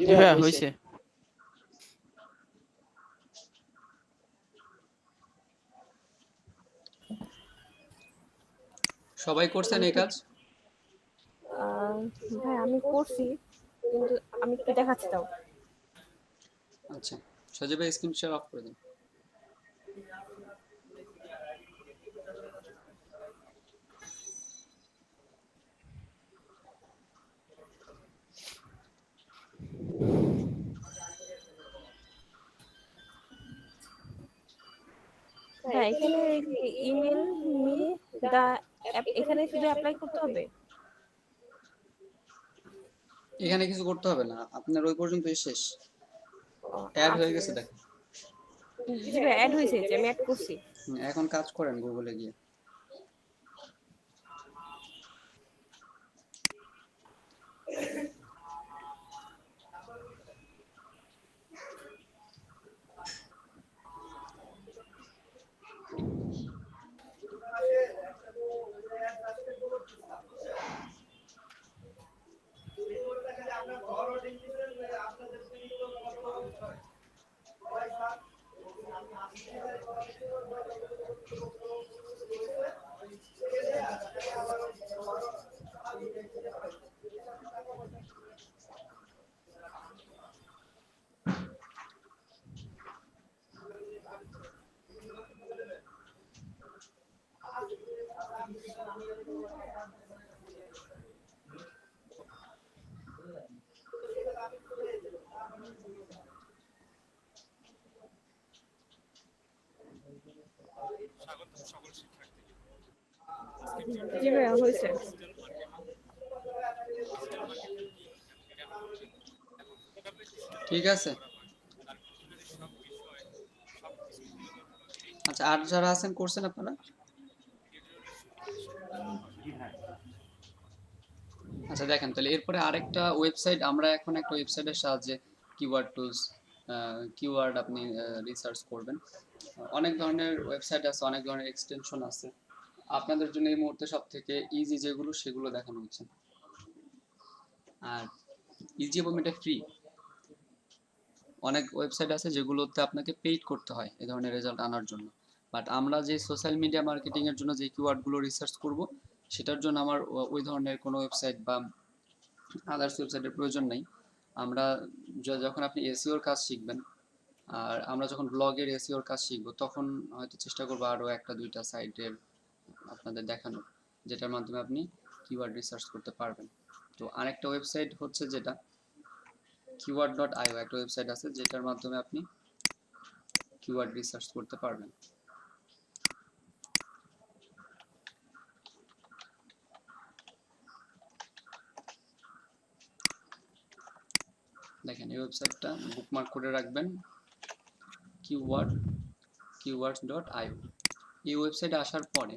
জি ভাইয়া হয়েছে। সবাই করছেন এই কাজ? ভাই আমি করছি, কিন্তু আমি একটু দেখাচ্ছি তাও। আচ্ছা, সজীব ভাই স্ক্রিন শেয়ার অফ করে দিন। ভাই এখানে ইমেল মি দা অ্যাপ, এখানে শুধু অ্যাপ্লাই করতে হবে? এখানে কিছু করতে হবে না, আপনার ওই পর্যন্তই শেষ। ও, অ্যাড আচ্ছা হয়ে ঠিক গেছে আছে। দেখেন। জি ভাই অ্যাড হয়েছে, যে আমি অ্যাড করছি। এখন কাজ করেন গুগলে গিয়ে। জি ভাই হয়েছে। ঠিক আছে। আচ্ছা, আর যারা আছেন করছেন আপনারা? আচ্ছা দেখেন, তাহলে এরপরে আরেকটা ওয়েবসাইট, আমরা এখন একটা ওয়েবসাইটের সাহায্যে কিওয়ার্ড টুলস, কিওয়ার্ড আপনি রিসার্চ করবেন। অনেক ধরনের ওয়েবসাইট আছে, অনেক ধরনের এক্সটেনশন আছে। আপনাদের জন্য এই মুহূর্তে সব থেকে ইজি যেগুলো সেগুলো দেখানো হচ্ছে। আর ইজি এবং এটা ফ্রি। অনেক ওয়েবসাইট আছে যেগুলোতে আপনাকে পেইড করতে হয় এই ধরনের রেজাল্ট আনার জন্য। বাট আমরা যে সোশ্যাল মিডিয়া মার্কেটিং এর জন্য যে কিওয়ার্ডগুলো রিসার্চ করব, সেটার জন্য আমার ওই ধরনের কোনো ওয়েবসাইট বা আদার্স ওয়েবসাইটের প্রয়োজন নেই। আমরা যখন আপনি এসইওর কাজ শিখবেন, আর আমরা যখন ব্লগের এসইওর কাজ শিখবো, তখন হয়তো চেষ্টা করবো আরও একটা দুইটা সাইটের আপনাদের দেখানোর, যেটার মাধ্যমে আপনি কিওয়ার্ড রিসার্চ করতে পারবেন। তো আরেকটা ওয়েবসাইট হচ্ছে যেটা keyword.io, একটা ওয়েবসাইট আছে যেটার মাধ্যমে আপনি কিওয়ার্ড রিসার্চ করতে পারবেন। দেখেন এই ওয়েবসাইটটা বুকমার্ক করে রাখবেন, keywords.io। এই ওয়েবসাইটে আসার পরে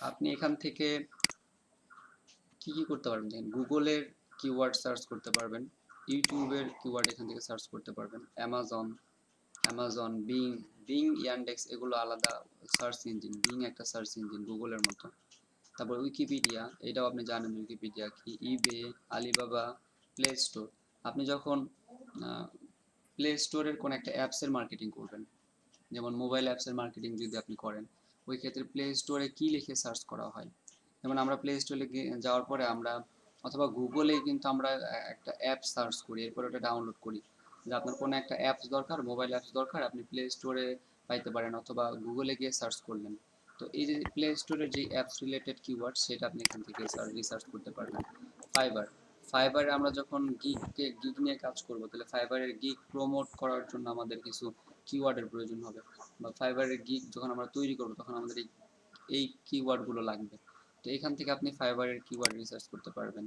আপনি এখান থেকে কি কি করতে পারবেন, দেখেন গুগলের কিওয়ার্ড সার্চ করতে পারবেন, ইউটিউবের কিওয়ার্ড এখান থেকে সার্চ করতে পারবেন, অ্যামাজন, বিং, ইয়ান্ডেক্স, এগুলো আলাদা সার্চ ইঞ্জিন। বিং একটা সার্চ ইঞ্জিন গুগলের মতো। তারপর উইকিপিডিয়া, এটাও আপনি জানেন উইকিপিডিয়া কি। ইবে, আলিবাবা, প্লে স্টোর। আপনি যখন প্লে স্টোরের কোন একটা অ্যাপসের মার্কেটিং করবেন, যেমন মোবাইল অ্যাপসের মার্কেটিং যদি আপনি করেন, ওই ক্ষেত্রে প্লে স্টোরে কি লিখে সার্চ করা হয়। যেমন আমরা প্লে স্টোরে যাওয়ার পরে আমরা, অথবা গুগলে কিন্তু আমরা একটা অ্যাপ সার্চ করি, এরপর ওটা ডাউনলোড করি। যে আপনার কোনো একটা অ্যাপস দরকার, মোবাইল অ্যাপস দরকার, আপনি প্লে স্টোরে পাইতে পারেন অথবা গুগলে গিয়ে সার্চ করলেন। তো এই যে প্লে স্টোরের যে অ্যাপস রিলেটেড কিওয়ার্ড, সেটা আপনি এখান থেকে রিসার্চ করতে পারবেন। ফাইবার, ফাইবারে আমরা যখন গিগ নিয়ে কাজ করব, তাহলে ফাইবারের গিগ প্রমোট করার জন্য আমাদের কিছু কিওয়ার্ডের প্রয়োজন হবে, বা ফাইবারের গিগ যখন আমরা তৈরি করব তখন আমাদের এই কিওয়ার্ডগুলো লাগবে। তো এখান থেকে আপনি ফাইবারের কিওয়ার্ড রিসার্চ করতে পারবেন।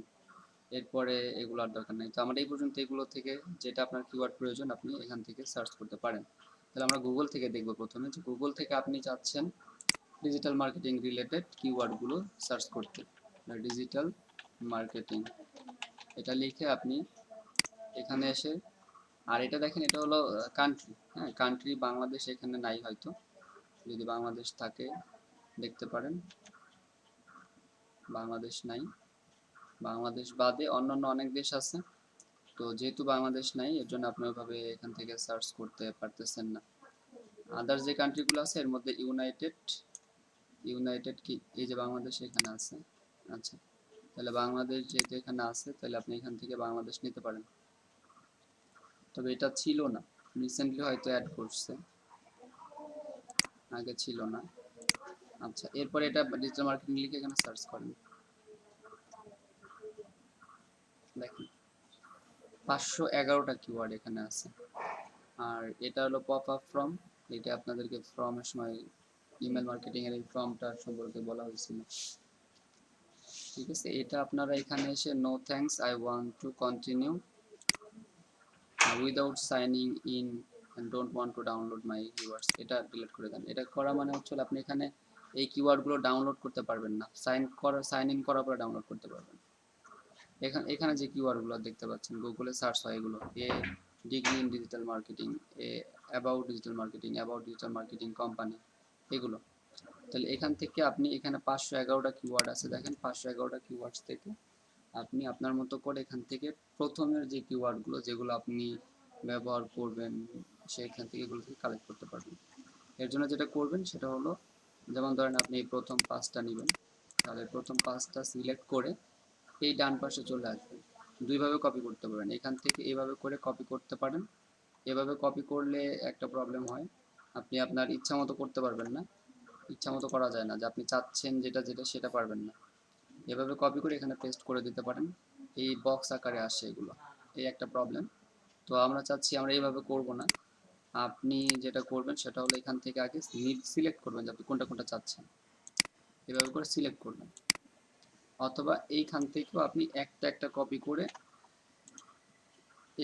এরপরে এগুলো আর দরকার নেই। তো আমরা এই পর্যন্ত এগুলো থেকে যেটা আপনার কিওয়ার্ড প্রয়োজন আপনি এখান থেকে সার্চ করতে পারেন। তাহলে আমরা গুগল থেকে দেখব প্রথমে, যে গুগল থেকে আপনি চাচ্ছেন ডিজিটাল মার্কেটিং রিলেটেড কিওয়ার্ডগুলো সার্চ করতে। ডিজিটাল মার্কেটিং এটা লিখে আপনি এখানে এসে, আর এটা দেখেন এটা হলো কান্ট্রি, হ্যাঁ কান্ট্রি বাংলাদেশ এখানে নাই হয়তো, যদি বাংলাদেশ থাকে দেখতে পারেন। বাংলাদেশ নাই, বাংলাদেশ বাদে অন্যান্য অনেক দেশ আছে। তো যেহেতু বাংলাদেশ নাই এর জন্য আপনি ওইভাবে এখান থেকে সার্চ করতে পারতেছেন না। আদার্স যে কান্ট্রিগুলো আছে এর মধ্যে ইউনাইটেড কি এই যে বাংলাদেশ এখানে আছে। আচ্ছা, তাহলে বাংলাদেশ যেহেতু এখানে আছে তাহলে আপনি এখান থেকে বাংলাদেশ নিতে পারেন। তবে এটা ছিল না, রিসেন্টলি হয়তো অ্যাড করছে, আগে ছিল না। আচ্ছা, এরপরে এটা ডিজিটাল মার্কেটিং লিখে এখানে সার্চ করেন। দেখেন 511টা কিওয়ার্ড এখানে আছে। আর এটা হলো পপ আপ ফ্রম, এটা আপনাদেরকে ফ্রমের সময় ইমেল মার্কেটিং এর এই ফর্মটা সম্পর্কে বলা হয়েছিল। ঠিক আছে, এটা আপনারা এখানে এসে no thanks I want to continue without signing in and don't want to download my keywords, এটা ডিলিট করে দেন। এটা করা মানে হচ্ছে আপনি এখানে এই কিওয়ার্ডগুলো ডাউনলোড করতে পারবেন না, সাইন ইন করার পরে ডাউনলোড করতে পারবেন। এখানে যে কিওয়ার্ডগুলো দেখতে পাচ্ছেন গুগলে সার্চ হয় এগুলো, a degree in digital marketing, a about digital marketing company, এগুলো। তাহলে এখান থেকে আপনি এখানে 511টা কিওয়ার্ড আছে, দেখেন 511টা কিওয়ার্ডস থেকে আপনি আপনার মতো করে এখান থেকে প্রথমের যে কিওয়ার্ডগুলো যেগুলো আপনি ব্যবহার করবেন সেখান থেকে এগুলো থেকে কালেক্ট করতে পারবেন। এর জন্য যেটা করবেন সেটা হলো, যেমন ধরেন আপনি এই প্রথম 5টা নেবেন, তাহলে প্রথম 5টা সিলেক্ট করে এই ডান পাশে চলে আসবেন। দুইভাবে কপি করতে পারবেন, এখান থেকে এইভাবে করে কপি করতে পারেন। এভাবে কপি করলে একটা প্রবলেম হয়, আপনি আপনার ইচ্ছা মতো করতে পারবেন না, ইচ্ছা মতো করা যায় না, যে আপনি চাচ্ছেন যেটা সেটা পারবেন না। এভাবে কপি করে এখানে পেস্ট করে দিতে পারেন, এই বক্স আকারে আসে এগুলো, এই একটা প্রবলেম। তো আমরা চাচ্ছি আমরা এইভাবে করব না, আপনি যেটা করবেন সেটা হলো এখান থেকে আগে সিলেক্ট করবেন যে আপনি কোনটা কোনটা চাচ্ছেন, এভাবে করে সিলেক্ট করবেন। অথবা এইখান থেকেও আপনি একটা একটা কপি করে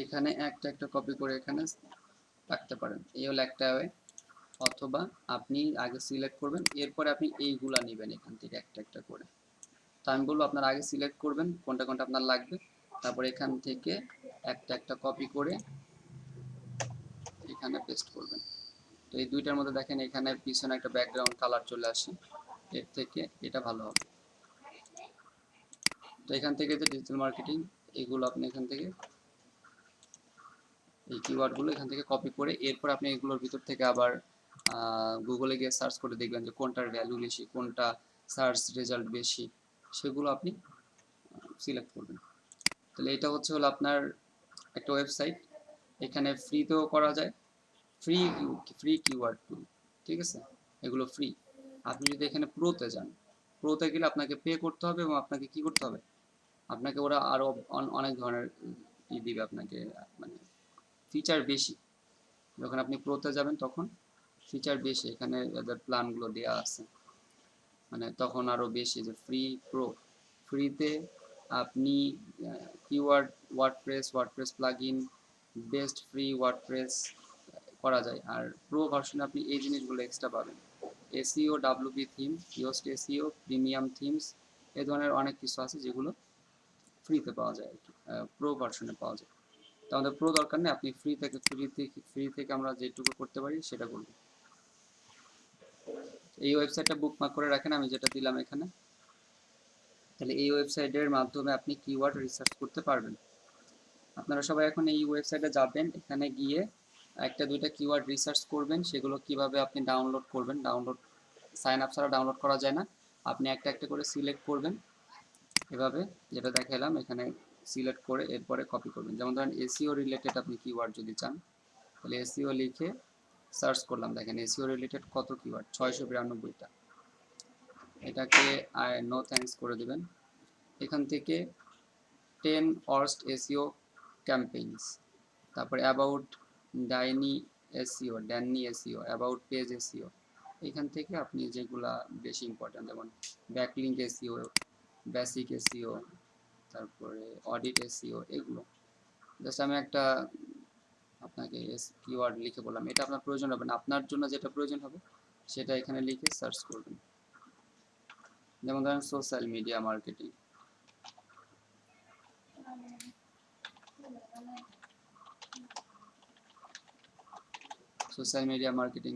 এখানে এখানে রাখতে পারেন, এই হলো একটা ওয়ে। অথবা আপনি আগে সিলেক্ট করবেন, এরপরে আপনি এইগুলা নেবেন এখান থেকে একটা একটা করে। তো আমি বলবো আপনারা আগে সিলেক্ট করবেন কোনটা কোনটা আপনার লাগবে, তারপর এখান থেকে একটা একটা কপি করে এখানে পেস্ট করবেন। তো এই দুইটার মধ্যে দেখেন এখানে পিছনে একটা ব্যাকগ্রাউন্ড কালার চলে আসে, এর থেকে এটা ভালো হবে। তো এখান থেকে যে ডিজিটাল মার্কেটিং এগুলো আপনি এখান থেকে এই কিওয়ার্ডগুলো এখান থেকে কপি করে এরপর আপনি এগুলোর ভিতর থেকে আবার গুগলে গিয়ে সার্চ করে দেখবেন যে কোনটার ভ্যালু বেশি, কোনটা সার্চ রেজাল্ট বেশি, সেগুলো আপনি সিলেক্ট করবেন। তাহলে এটা হলো আপনার একটা ওয়েবসাইট, এখানে ফ্রিতেও করা যায়, ফ্রি কিওয়ার্ড টুল, ঠিক আছে, এগুলো ফ্রি। আপনি যদি এখানে প্রোতে যান, প্রোতে গেলে আপনাকে পে করতে হবে এবং আপনাকে কি করতে হবে, আপনাকে ওরা আরো অনেক ধরনের দিবে আপনাকে, মানে ফিচার বেশি। যখন আপনি প্রোতে যাবেন তখন ফিচার বেশি, এখানে এদের প্ল্যানগুলো দেওয়া আছে, মানে তখন আরো বেশি যে ফ্রিতে আপনি WordPress plugin, best free WordPress করা যায়। আর প্রো ভার্সনে আপনি এই জিনিসগুলো এক্সট্রা পাবেন, SEO, WP theme, Yoast SEO, premium themes, এই ধরনের অনেক কিছু আছে যেগুলো ফ্রিতে পাওয়া যায় আর কি, প্রো ভার্সনে পাওয়া যায়। তো আমাদের প্রো দরকার নেই, আপনি ফ্রি থেকে আমরা যেটুকু করতে পারি সেটা করব। এই ওয়েবসাইটটা বুকমার্ক করে রাখেন আমি যেটা দিলাম এখানে। তাহলে এই ওয়েবসাইটের মাধ্যমে আপনি কিওয়ার্ড রিসার্চ করতে পারবেন। আপনারা সবাই এখন এই ওয়েবসাইটে যাবেন, এখানে গিয়ে একটা দুইটা কিওয়ার্ড রিসার্চ করবেন, সেগুলো কিভাবে আপনি ডাউনলোড করবেন। সাইন আপ ছাড়া ডাউনলোড করা যায় না, আপনি একটা একটা করে সিলেক্ট করবেন এভাবে যেটা দেখালাম, এখানে সিলেক্ট করে এরপরে কপি করবেন। যেমন ধরেন এসইও রিলেটেড আপনি কিওয়ার্ড যদি চান, তাহলে এসইও লিখে সার্চ করলাম, দেখেন এসইও রিলেটেড কত কিওয়ার্ড, 692টা। এটাকে নো থ্যাঙ্কস করে দিবেন। এখান থেকে 10 ওয়ার্স্ট এসইও ক্যাম্পেইনস, তারপরে about Danny SEO, about page SEO, এখান থেকে আপনি যেগুলা বেশি ইম্পর্টেন্ট, যেমন ব্যাকলিঙ্ক এসইও, বেসিক এসইও, তারপরে অডিট এসইও, এগুলো জাস্ট আমি একটা আপনাকে কিওয়ার্ড লিখে বললাম, এটা আপনার প্রয়োজন হবে না, আপনার জন্য যেটা প্রয়োজন হবে সেটা এখানে লিখে সার্চ করবেন। যেমন ধরেন সোশ্যাল মিডিয়া মার্কেটিং,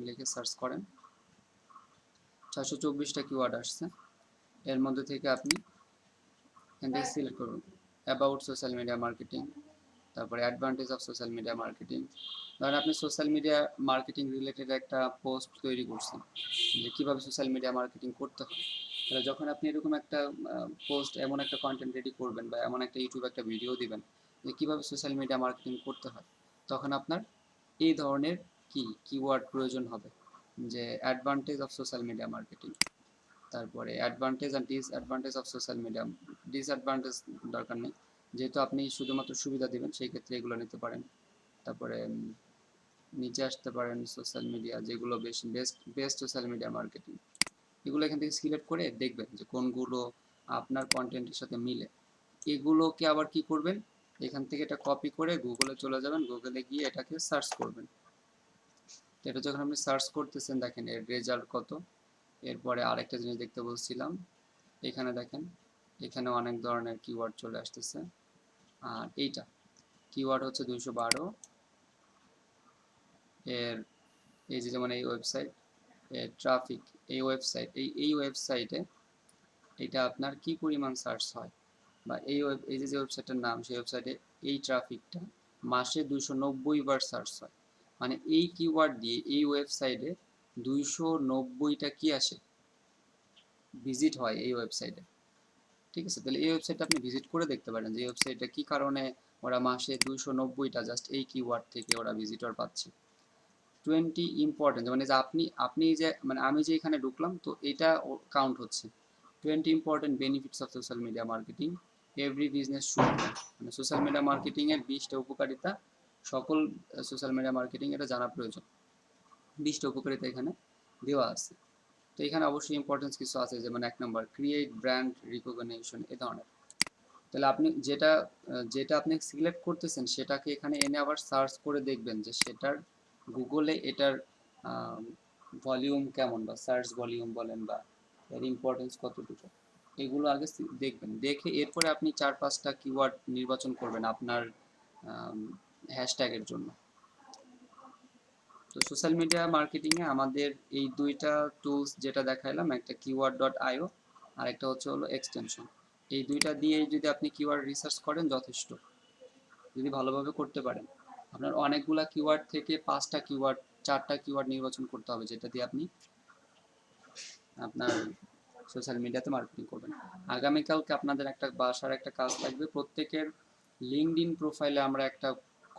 লিখে সার্চ করেন, 624টা কিওয়ার্ড আসছে। এর মধ্যে থেকে আপনি এখান থেকে সিলেক্ট করুন অ্যাবাউট সোশ্যাল মিডিয়া মার্কেটিং, তারপরে advantage of social media marketing. ধরেন আপনি সোশ্যাল মিডিয়া মার্কেটিং রিলেটেড একটা পোস্ট তৈরি করছেন যে কীভাবে সোশ্যাল মিডিয়া মার্কেটিং করতে হয়। তাহলে যখন আপনি এরকম একটা পোস্ট, এমন একটা কন্টেন্ট রেডি করবেন বা এমন একটা ইউটিউবে একটা ভিডিও দিবেন যে কীভাবে সোশ্যাল মিডিয়া মার্কেটিং করতে হয়, তখন আপনার এই ধরনের কিওয়ার্ড প্রয়োজন হবে, যে advantage of social media marketing, তারপরে advantage and disadvantage of social media. Disadvantage দরকার নেই, যেহেতু আপনি শুধুমাত্র সুবিধা দিবেন সেই ক্ষেত্রে এগুলো নিতে পারেন। তারপরে নিচে আসতে পারেন সোশ্যাল মিডিয়া, যেগুলো বেস্ট সোশ্যাল মিডিয়া মার্কেটিং, এগুলো এখান থেকে সিলেক্ট করে দেখবেন যে কোনগুলো আপনার কন্টেন্টের সাথে মিলে। এগুলোকে আবার কি করবেন, এখান থেকে এটা কপি করে গুগলে চলে যাবেন, গুগলে গিয়ে এটাকে সার্চ করবেন। তো এটা যখন আপনি সার্চ করতেছেন, দেখেন এর রেজাল্ট কত। এরপরে আরেকটা জিনিস দেখতে বলছিলাম, এখানে দেখেন, এখানে অনেক ধরনের কিওয়ার্ড চলে আসতেছে। আর এইটা কিওয়ার্ড হচ্ছে 212 এর, এই যে যেমন এই ওয়েবসাইট এর ট্রাফিক, এই ওয়েবসাইটে এটা আপনার কি পরিমাণ সার্চ হয়, বা এই যে ওয়েবসাইটের নাম, সেই ওয়েবসাইটে এই ট্রাফিকটা মাসে 290 বার সার্চ হয়। মানে এই কিওয়ার্ড দিয়ে এই ওয়েবসাইটে 290টা কি আসে, ভিজিট হয় এই ওয়েবসাইটে। ঠিক আছে, তাহলে এই ওয়েবসাইটটা আপনি ভিজিট করে দেখতে পারেন যে এই ওয়েবসাইটটা কি কারণে ওরা মাসে 290টা জাস্ট এই কিওয়ার্ড থেকে ওরা ভিজিটর পাচ্ছে। 20 ইম্পর্টেন্ট, মানে যে আপনি যে, মানে আমি যে এখানে ঢুকলাম, তো এটা কাউন্ট হচ্ছে। 20 important benefits of social media marketing every business should know. মানে সোশ্যাল মিডিয়া মার্কেটিং এর 20টা উপকারিতা, সকল সোশ্যাল মিডিয়া মার্কেটিং এটা জানা প্রয়োজন। 20টা উপকারিতা এখানে দেওয়া আছে। তো এখানে অবশ্যই ইম্পর্টেন্স কিছু আছে, যেমন 1 নম্বর ক্রিয়েট ব্র্যান্ড রিকগনিশন, এ ধরনের। তাহলে আপনি যেটা আপনি সিলেক্ট করতেছেন সেটাকে এখানে এনে আবার সার্চ করে দেখবেন যে সেটার গুগলে এটার ভলিউম কেমন, বা সার্চ ভলিউম বলেন, বা এর ইম্পর্টেন্স কতটুকু, এগুলো আগে দেখবেন। দেখে এরপরে আপনি 4-5টা কিওয়ার্ড নির্বাচন করবেন আপনার হ্যাশট্যাগের জন্য। তো সোশ্যাল মিডিয়া মার্কেটিংয়ে আমাদের এই দুইটা টুলস যেটা দেখাইলাম, একটা keyword.io আর একটা হলো এক্সটেনশন। এই দুইটা দিয়ে যদি আপনি কিওয়ার্ড রিসার্চ করেন যথেষ্ট, যদি ভালোভাবে করতে পারেন। আপনার অনেকগুলা কিওয়ার্ড থেকে 5টা কিওয়ার্ড, 4টা কিওয়ার্ড নির্বাচন করতে হবে, যেটা দিয়ে আপনি আপনার সোশ্যাল মিডিয়াতে মার্কেটিং করবেন। আগামীকালকে আপনাদের একটা বাসার একটা কাজ থাকবে, প্রত্যেকের লিঙ্কডইন প্রোফাইলে আমরা একটা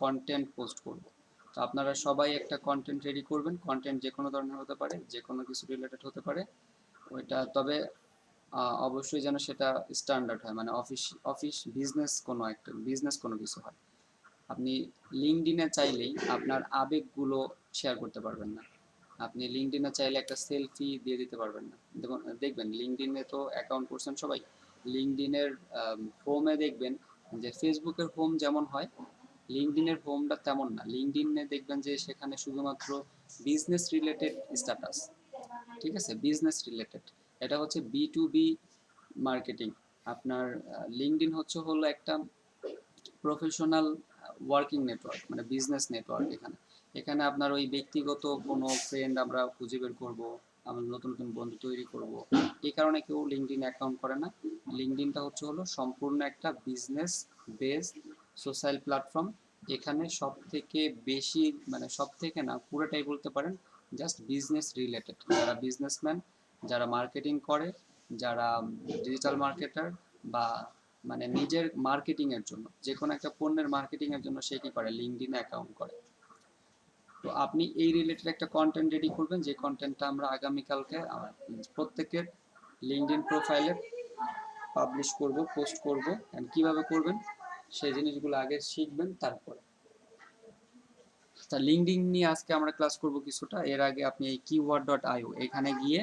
কন্টেন্ট পোস্ট করব। তো আপনারা সবাই একটা কন্টেন্ট রেডি করবেন। কন্টেন্ট যে কোনো ধরনের হতে পারে, যে কোনো কিছু রিলেটেড হতে পারে ওইটা, তবে অবশ্যই যেন সেটা স্ট্যান্ডার্ড হয়, মানে অফিস বিজনেস কোনো কিছু হয়। আপনি লিঙ্কডইনে চাইলেই আপনার আবেগগুলো শেয়ার করতে পারবেন না। আপনি লিঙ্কডইনে চাইলে একটা সেলফি দিয়ে দিতে পারবেন না। দেখবেন লিঙ্কডইনে তো অ্যাকাউন্ট করছেন সবাই, লিঙ্কডইনের হোমে দেখবেন যে ফেসবুকের হোম যেমন হয়, লিঙ্কডইনের হোমটা তেমন না। লিঙ্কডইনে দেখবেন যে সেখানে শুধুমাত্র বিজনেস রিলেটেড স্ট্যাটাস, ঠিক আছে, বিজনেস রিলেটেড। এটা হচ্ছে B2B মার্কেটিং। আপনার লিঙ্কডইন হলো একটা প্রফেশনাল ওয়ার্কিং নেটওয়ার্ক, মানে বিজনেস নেটওয়ার্ক। এখানে আপনার ওই ব্যক্তিগত কোনো ফ্রেন্ড আমরা খুঁজে বের করবো, আমরা নতুন নতুন বন্ধু তৈরি করব, এই কারণে কেউ লিঙ্কডইন অ্যাকাউন্ট করে না। লিঙ্কডইনটা হলো সম্পূর্ণ একটা বিজনেস বেসড সোশ্যাল প্ল্যাটফর্ম। এখানে সব থেকে বেশি, মানে সব থেকে না, পুরোটাই বলতে পারেন জাস্ট বিজনেস রিলেটেড। যারা বিজনেসম্যান, যারা মার্কেটিং করে, যারা ডিজিটাল মার্কেটার, বা মানে নিজের মার্কেটিং এর জন্য, যে কোনো একটা পণ্যের মার্কেটিং এর জন্য সে কি করে, লিঙ্কডইনে অ্যাকাউন্ট করে। তো আপনি এই রিলেটেড একটা কন্টেন্ট রেডি করবেন, যে কন্টেন্টটা আমরা আগামীকালকে প্রত্যেকের লিঙ্কডইন প্রোফাইলে পাবলিশ করব, পোস্ট করব। এন্ড কিভাবে করবেন সেই জিনিসগুলো আগে শিখবেন। তারপরে তা লিঙ্কডইন নিয়ে আজকে আমরা ক্লাস করব কিছুটা। এর আগে আপনি এই keyword.io এখানে গিয়ে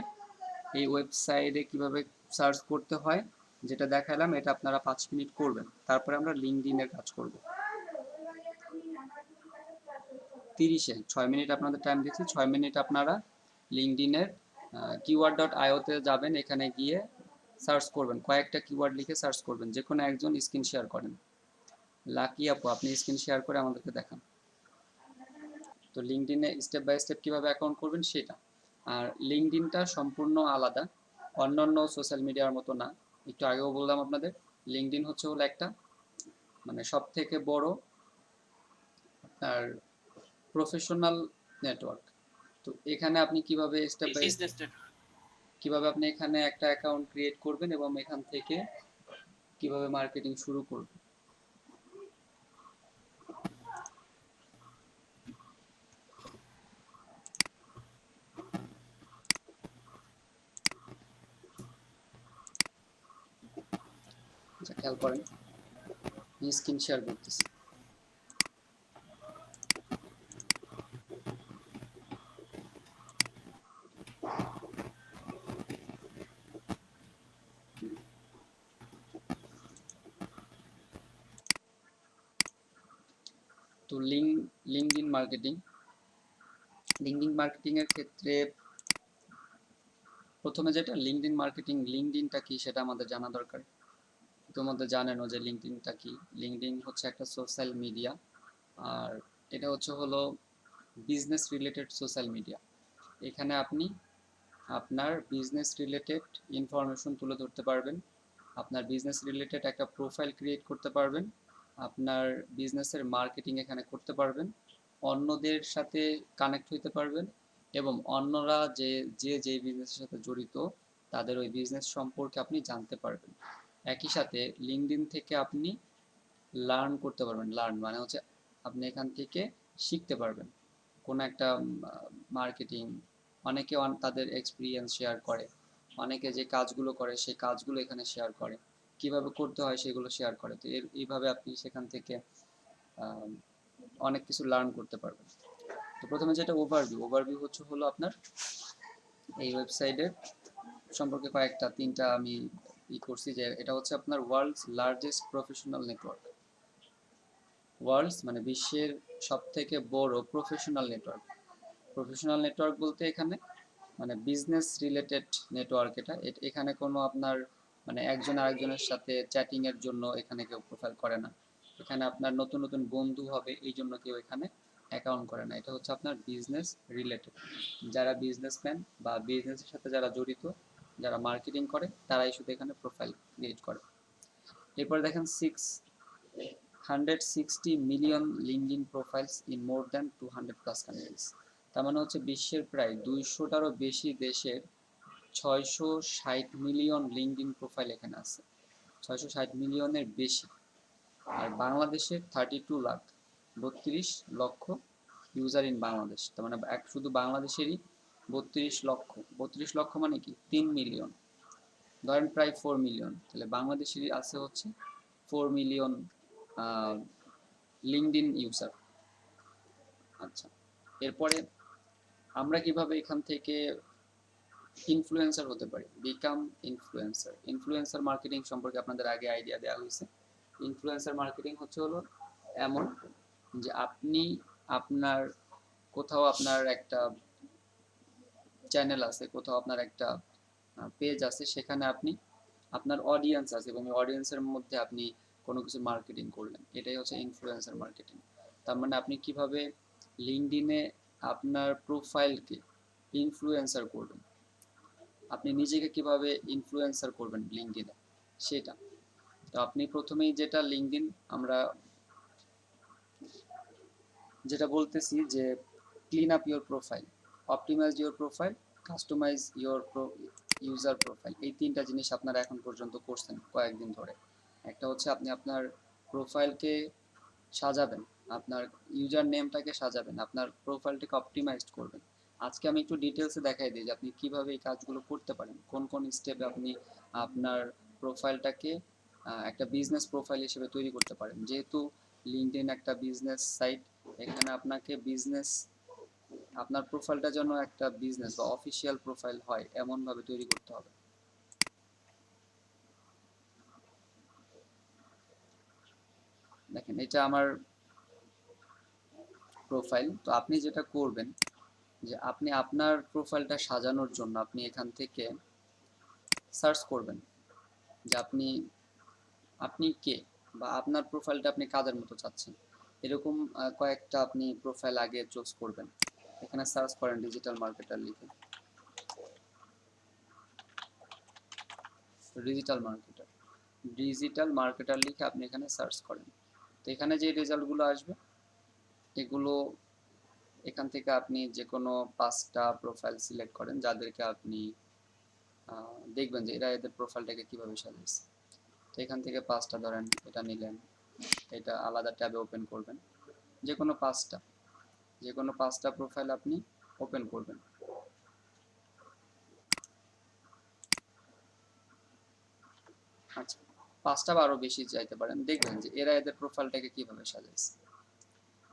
এই ওয়েবসাইটে কিভাবে সার্চ করতে হয় যেটা দেখালাম, এটা আপনারা 5 মিনিট করবেন। তারপরে আমরা লিঙ্কডইনের কাজ করব। 6 মিনিট আপনাদের টাইম দিচ্ছি। 6 মিনিট আপনারা লিঙ্কডইনের keyword.io তে যাবেন, এখানে গিয়ে সার্চ করবেন, কয়েকটা কিওয়ার্ড লিখে সার্চ করবেন। যে কোনো একজন স্ক্রিন শেয়ার করেন। লাকি আপু, আপনি স্ক্রিন শেয়ার করে আমাদেরকে দেখান। তো লিঙ্কডইনে স্টেপ বাই স্টেপ কিভাবে অ্যাকাউন্ট করবেন সেটা। আর লিঙ্কডইনটা সম্পূর্ণ আলাদা, অন্যান্য সোশ্যাল মিডিয়ার মতো না। একটু আগেও বললাম আপনাদের, লিঙ্কডইন হলো একটা, মানে সব থেকে বড় আপনার প্রফেশনাল নেটওয়ার্ক। তো এখানে আপনি কিভাবে স্টেপ বাই কিভাবে আপনি এখানে একটা অ্যাকাউন্ট ক্রিয়েট করবেন এবং এখান থেকে কিভাবে মার্কেটিং শুরু করবেন। আচ্ছা, খেয়াল করেন স্ক্রিন শেয়ার করতেছি। তো লিঙ্কডইন মার্কেটিং এর ক্ষেত্রে প্রথমে যেটা লিঙ্কডইন মার্কেটিং, লিঙ্কডইনটা কি সেটা আমাদের জানা দরকার। ইতিমধ্যে জানেনও যে লিঙ্কডইনটা কি। লিঙ্কডইন হচ্ছে একটা সোশ্যাল মিডিয়া, আর এটা হলো বিজনেস রিলেটেড সোশ্যাল মিডিয়া। এখানে আপনি আপনার বিজনেস রিলেটেড ইনফরমেশন তুলে ধরতে পারবেন, আপনার বিজনেস রিলেটেড একটা প্রোফাইল ক্রিয়েট করতে পারবেন, আপনার বিজনেসের মার্কেটিং এখানে করতে পারবেন, অন্যদের সাথে কানেক্ট হইতে পারবেন এবং অন্যরা যে বিজনেসের সাথে জড়িত তাদের ওই বিজনেস সম্পর্কে আপনি জানতে পারবেন। একই সাথে লিঙ্কডইন থেকে আপনি লার্ন করতে পারবেন। লার্ন মানে হচ্ছে আপনি এখান থেকে শিখতে পারবেন কোনো একটা মার্কেটিং। অনেকে তাদের এক্সপিরিয়েন্স শেয়ার করে, অনেকে যে কাজগুলো করে সেই কাজগুলো এখানে শেয়ার করে, কিভাবে করতে হয় সেগুলো শেয়ার করে। তো এইভাবে আপনি সেখান থেকে অনেক কিছু লার্ন করতে পারবেন। তো প্রথমে যেটা ওভারভিউ হলো আপনার এই ওয়েবসাইটের সম্পর্কে তিনটা আমি করছি, যে এটা হচ্ছে আপনার world's largest professional network. World's মানে বিশ্বের সব থেকে বড় প্রফেশনাল নেটওয়ার্ক। প্রফেশনাল নেটওয়ার্ক বলতে এখানে মানে বিজনেস রিলেটেড নেটওয়ার্ক। এখানে কোনো আপনার মানে একজন আরেকজনের সাথে চ্যাটিং এর জন্য এখানে কেউ প্রোফাইল করে না। এখানে আপনার নতুন নতুন বন্ধু হবে এই জন্য কেউ এখানে অ্যাকাউন্ট করে না। এটা হচ্ছে আপনার বিজনেস রিলেটেড। যারা বিজনেসম্যান বা বিজনেসের সাথে যারা জড়িত, যারা মার্কেটিং করে, তারাই শুধু এখানে প্রোফাইল ক্রিয়েট করে। এরপর দেখেন 660 million LinkedIn profiles in more than 200+ countries. তার মানে হচ্ছে বিশ্বের প্রায় 200টারও বেশি দেশের 660 মিলিয়ন লিঙ্কডইন প্রোফাইল এখানে আছে। 660 মিলিয়নের বেশি। আর বাংলাদেশের 32 লক্ষ ইউজার ইন বাংলাদেশ। তার মানে শুধু বাংলাদেশেরই 32 লক্ষ মানে কি 3 মিলিয়ন, ধরেন প্রায় 4 মিলিয়ন। তাহলে বাংলাদেশেরই আছে হচ্ছে 4 মিলিয়ন লিঙ্কডইন ইউজার। আচ্ছা, এরপরে আমরা কিভাবে এখান থেকে ইনফ্লুয়েন্সার হতে পারি, বিকাম ইনফ্লুয়েন্সার। ইনফ্লুয়েন্সার মার্কেটিং সম্পর্কে আপনাদের আগে আইডিয়া দেওয়া হয়েছে। ইনফ্লুয়েন্সার মার্কেটিং হলো এমন যে আপনি আপনার কোথাও আপনার একটা চ্যানেল আছে, কোথাও আপনার একটা পেজ আছে, সেখানে আপনি আপনার অডিয়েন্স আছে এবং এই অডিয়েন্সের মধ্যে আপনি কোনো কিছু মার্কেটিং করলেন, এটাই হচ্ছে ইনফ্লুয়েন্সার মার্কেটিং। তার মানে আপনি কিভাবে লিঙ্কডইনে আপনার প্রোফাইলকে ইনফ্লুয়েন্সার করবেন, আপনি নিজেকে কিভাবে ইনফ্লুয়েন্সার করবেন লিঙ্কডইনে সেটা। তো আপনি প্রথমেই যেটা লিঙ্কডইন আমরা যেটা বলতেছি যে clean up your profile, optimise your profile, customise your user profile. এই তিনটা জিনিস আপনারা এখন পর্যন্ত করছেন কয়েকদিন ধরে। একটা হচ্ছে আপনি আপনার প্রোফাইলকে সাজাবেন, আপনার ইউজার নেমটাকে সাজাবেন, আপনার প্রোফাইলটাকে অপটিমাইজ করবেন। আজকে আমি একটু ডিটেলসে দেখাই দিই যে আপনি কিভাবে এই কাজগুলো করতে পারেন, কোন কোন স্টেপে আপনি আপনার প্রোফাইলটাকে একটা বিজনেস প্রোফাইল হিসেবে তৈরি করতে পারেন। যেহেতু লিঙ্কডইন একটা বিজনেস সাইট, এখানে আপনাকে আপনার প্রোফাইলটা যেন একটা বিজনেস বা অফিসিয়াল প্রোফাইল হয় এমনভাবে তৈরি করতে হবে। দেখেন এটা আমার প্রোফাইল। তো আপনি যেটা করবেন যে আপনি আপনার প্রোফাইলটা সাজানোর জন্য আপনি এখান থেকে সার্চ করবেন যে আপনি কে বা আপনার প্রোফাইলটা আপনি কাদের মতো চাচ্ছেন। এরকম কয়েকটা আপনি প্রোফাইল আগে চুজ করবেন। এখানে সার্চ করেন ডিজিটাল মার্কেটার লিখে, ডিজিটাল মার্কেটার লিখে আপনি এখানে সার্চ করেন। তো এখানে যে রেজাল্টগুলো আসবে এগুলো এখান থেকে আপনি যে কোনো 5টা প্রোফাইল সিলেক্ট করেন যাদেরকে আপনি দেখবেন যে এরা এদের প্রোফাইলটাকে কিভাবে সাজিয়েছে। তো এখান থেকে 5টা ধরেন, এটা নিলেন, এটা আলাদা ট্যাবে ওপেন করবেন, যে কোনো 5টা প্রোফাইল আপনি ওপেন করবেন। আচ্ছা, 5টা বা আরো বেশি চাইতে পারেন, দেখবেন যে এরা এদের প্রোফাইলটাকে কিভাবে সাজাইছে।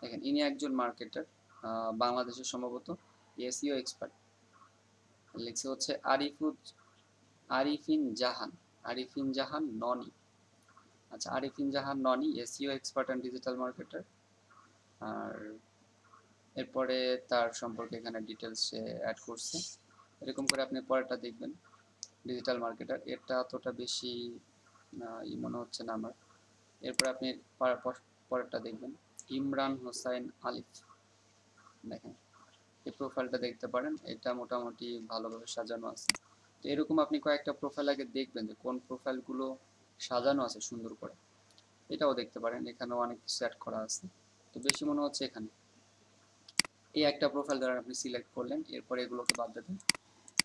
দেখেন ইনি একজন মার্কেটার, বাংলাদেশের সম্ভবত এসইও এক্সপার্ট, লিখছে হচ্ছে আরিফিন জাহান ননি। আচ্ছা, Arifin Jahan Noni SEO expert and digital marketer. আর এরপরে তার সম্পর্কে এখানে ডিটেলস সে অ্যাড করছে। এরকম করে আপনি পরেরটা দেখবেন, ডিজিটাল মার্কেটার, এটা অতটা বেশি মনে হচ্ছে না আমার। এরপরে আপনি পরেরটা দেখবেন, ইমরান হোসাইন আলিফ। দেখেন এই প্রোফাইলটা দেখতে পারেন, এটা মোটামুটি ভালোভাবে সাজানো আছে। তো এরকম আপনি কয়েকটা প্রোফাইল আগে দেখবেন যে কোন প্রোফাইলগুলো সাজানো আছে সুন্দর করে, এটাও দেখতে পারেন। এখানেও অনেক কিছু অ্যাড করা আছে, তো বেশি মনে হচ্ছে এখানে। এই একটা প্রোফাইল ধরেন আপনি সিলেক্ট করলেন, এরপরে এগুলোকে বাদ দেবেন,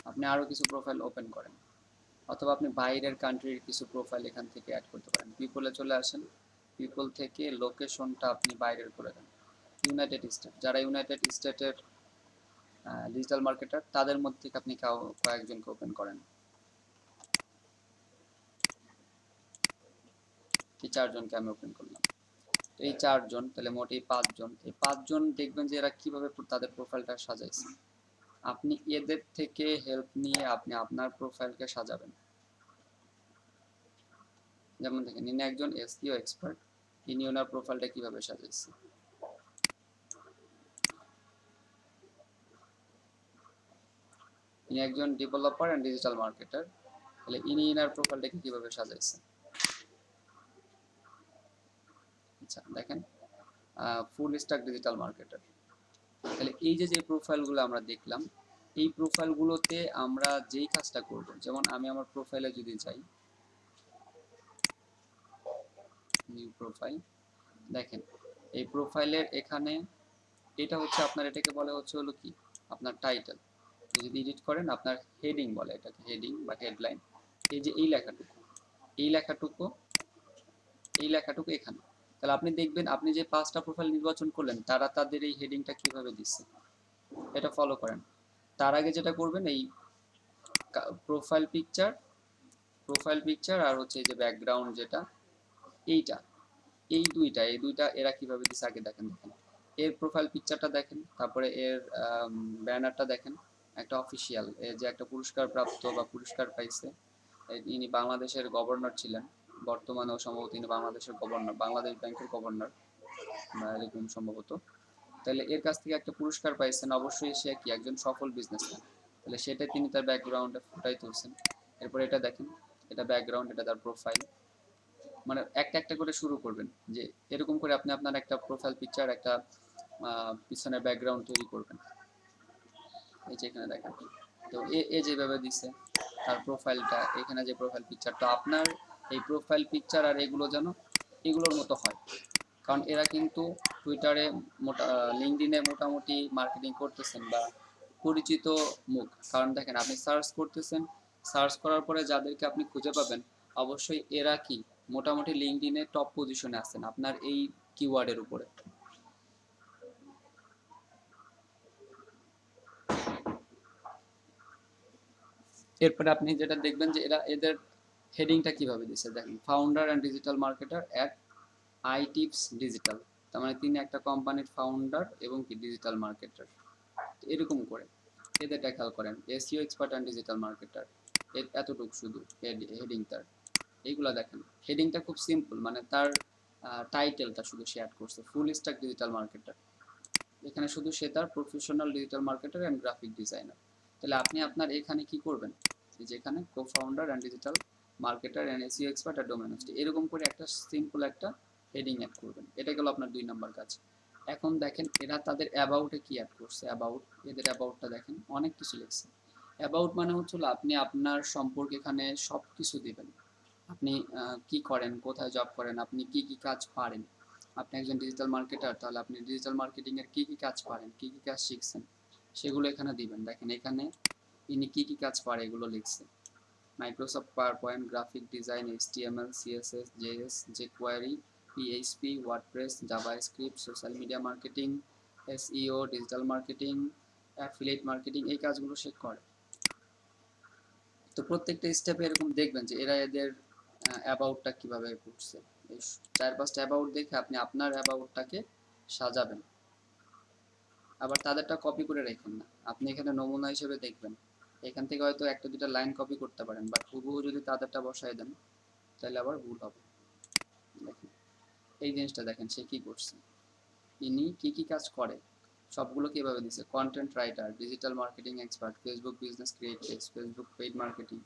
আপনি আরও কিছু প্রোফাইল ওপেন করেন, অথবা আপনি বাইরের কান্ট্রির কিছু প্রোফাইল এখান থেকে অ্যাড করতে পারেন। পিপলে চলে আসেন, পিপল থেকে লোকেশনটা আপনি বাইরের করে দেন, ইউনাইটেড স্টেট। যারা ইউনাইটেড স্টেটের ডিজিটাল মার্কেটার, তাদের মধ্যে থেকে আপনি কয়েকজনকে ওপেন করেন। এই 4জনকে আমি ওপেন করলাম। তো এই 4জন, তাহলে মোট এই 5জন। এই 5জন দেখবেন যে এরা কিভাবে তাদের প্রোফাইলটা সাজাইছে। আপনি এদের থেকে হেল্প নিয়ে আপনি আপনার প্রোফাইলকে সাজাবেন। যেমন দেখেন ইনি একজন এসইও এক্সপার্ট, ইনি ওনার প্রোফাইলটা কিভাবে সাজাইছে। ইনি একজন ডেভেলপার অ্যান্ড ডিজিটাল মার্কেটার, তাহলে ইনি ইনার প্রোফাইলটাকে কিভাবে সাজাইছে। আচ্ছা দেখেন, ফুল স্ট্যাক ডিজিটাল মার্কেটার। তাহলে এই যে প্রোফাইলগুলো আমরা দেখলাম, এই প্রোফাইলগুলোতে আমরা যেই কাজটা করব, যেমন আমি আমার প্রোফাইলে যদি যাই, নিউ প্রোফাইল, দেখেন এই প্রোফাইলের এখানে এটা হচ্ছে আপনার, এটাকে বলে হচ্ছে হলো কি আপনার টাইটেল। যদি এডিট করেন আপনার হেডিং বলে এটাকে, হেডিং বা হেডলাইন। এই যে এই লেখাটুকু, এই লেখাটুকু, এই লেখাটুকু এখানে। তাহলে আপনি দেখবেন আপনি যে 5টা প্রোফাইল নির্বাচন করলেন তারা তাদের এই হেডিংটা কিভাবে দিচ্ছে, এটা ফলো করেন। তার আগে যেটা করবেন, এই প্রোফাইল পিকচার আর হচ্ছে এই যে ব্যাকগ্রাউন্ড যেটা, এইটা, এই দুইটা এরা কিভাবে দিচ্ছে আগে দেখেন। এর প্রোফাইল পিকচারটা দেখেন, তারপরে এর ব্যানারটা দেখেন, একটা অফিসিয়াল, এর যে একটা পুরস্কার প্রাপ্ত বা পুরস্কার পাইছে। ইনি বাংলাদেশের গভর্নর ছিলেন, বর্তমানেও সম্ভবত তিনি বাংলাদেশের গভর্নর, বাংলাদেশ ব্যাংকের গভর্নর বা এরকম সম্ভবত। তাহলে এর কাছ থেকে একটা পুরস্কার পাইছেন, অবশ্যই সে কি একজন সফল বিজনেসম্যান, তাহলে সেটা তিনি তার ব্যাকগ্রাউন্ডে ফুটাই তুলছেন। এরপর এটা দেখেন, এটা ব্যাকগ্রাউন্ড, এটা তার প্রোফাইল। মানে একটা একটা করে শুরু করবেন, যে এরকম করে আপনি আপনার একটা প্রোফাইল পিকচার, একটা পিছনের ব্যাকগ্রাউন্ড তৈরি করবেন। এই যে এখানে দেখেন, তো এ যেভাবে দিছে তার প্রোফাইলটা, এখানে যে প্রোফাইল পিকচারটা, আপনার এই প্রোফাইল পিকচার আর এগুলো যেন এগুলোর মতো হয়। কারণ এরা কিন্তু টুইটারে, লিঙ্কডইনে মোটামুটি মার্কেটিং করতেছেন বা পরিচিত মুখ। কারণ দেখেন আপনি সার্চ করতেছেন, সার্চ করার পরে যাদেরকে আপনি খুঁজে পাবেন, অবশ্যই এরা কি মোটামুটি লিঙ্কডইনে টপ পজিশনে আছেন আপনার এই কিওয়ার্ডের উপরে। এরপরে আপনি যেটা দেখবেন যে এরা এদের হেডিংটা কিভাবে দিচ্ছে, দেখেন founder and digital marketer at ITips digital. তার মানে তিনি একটা কোম্পানির ফাউন্ডার এবং কি ডিজিটাল মার্কেটার। এরকম করে এদেরটা খেয়াল করেন, SEO expert and digital marketer, এতটুকু শুধু হেডিং তার। এইগুলা দেখেন, হেডিংটা খুব সিম্পল, মানে তার টাইটেলটা শুধু সে অ্যাড করছে, ফুল স্ট্যাক ডিজিটাল মার্কেটার। এখানে শুধু সে তার professional digital marketer and graphic designer. তাহলে আপনি আপনার এখানে কি করবেন, যেখানে কো founder and digital marketer and SEO expert at domain hosting, এরকম করে একটা সিম্পল একটা হেডিং অ্যাড করবেন। এটা গেল আপনার 2 নাম্বার কাজ। এখন দেখেন এরা তাদের অ্যাবাউটে কি অ্যাড করছে। অ্যাবাউট, এদের অ্যাবাউটটা দেখেন, অনেক কিছু লিখছে। অ্যাবাউট মানে হচ্ছে আপনি আপনার সম্পর্কে এখানে সব কিছু দিবেন। আপনি কি করেন, কোথায় জব করেন, আপনি কি কি কাজ পারেন, আপনি একজন ডিজিটাল মার্কেটার, তাহলে আপনি ডিজিটাল মার্কেটিং এর কি কি কাজ পারেন, কি কি কাজ শিখছেন, সেগুলো এখানে দিবেন। দেখেন এখানে ইনি কি কি কাজ পারে এগুলো লিখছে। Microsoft power point, graphic design, HTML, CSS, JS, jQuery, PHP, WordPress, JavaScript, social media marketing, SEO, digital marketing, affiliate marketing, এই কাজগুলো সে করে। তো প্রত্যেকটা স্টেপে এরকম দেখবেন যে এরা এদের অ্যাবাউটটা কিভাবে করছে। এই 4-5টা অ্যাবাউট দেখে আপনি আপনার অ্যাবাউটটাকে সাজাবেন। আবার তাদেরটা কপি করে রাখেন না, আপনি এখানে নমুনা হিসেবে দেখবেন। এখান থেকে হয়তো একটা দুটা লাইন কপি করতে পারেন, বাট হুবহু যদি তাদেরটা বসায় দেন তাহলে আবার ভুল হবে। দেখেন এই জিনিসটা দেখেন সে কি করছে, ইনি কি কি কাজ করে সবগুলো কিভাবে দিছে। Content writer, digital marketing expert, Facebook business creators, Facebook paid marketing,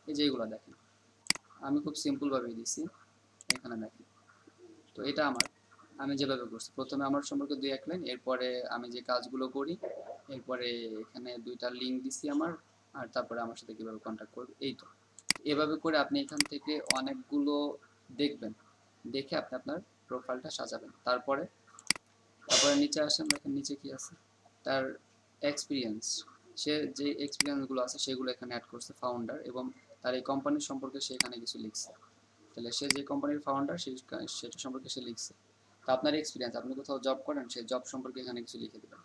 এই যেগুলো দেখেন আমি খুব সিম্পল ভাবে দিছি। এখানে দেখেন তো এটা আমি যেভাবে করছি, প্রথমে আমার সম্পর্কে 2-1 লাইন, এরপরে আমি যে কাজগুলো করি, এরপরে এখানে 2টা লিঙ্ক দিছি আমার, আর তারপরে আমার সাথে কিভাবে কন্ট্যাক্ট করবে, এই তো। এভাবে করে আপনি এখান থেকে অনেকগুলো দেখবেন, দেখে আপনি আপনার প্রোফাইলটা সাজাবেন। তারপরে নিচে আসেন, দেখেন নিচে কি আছে, তার এক্সপিরিয়েন্স, সে যে এক্সপিরিয়েন্সগুলো আছে সেগুলো এখানে অ্যাড করছে, ফাউন্ডার, এবং তার এই কোম্পানির সম্পর্কে সে এখানে কিছু লিখছে। তাহলে সে যে কোম্পানির ফাউন্ডার সেটা সম্পর্কে সে লিখছে। তো আপনার এক্সপিরিয়েন্স, আপনি কোথাও জব করেন, সেই জব সম্পর্কে এখানে কিছু লিখে দেবেন।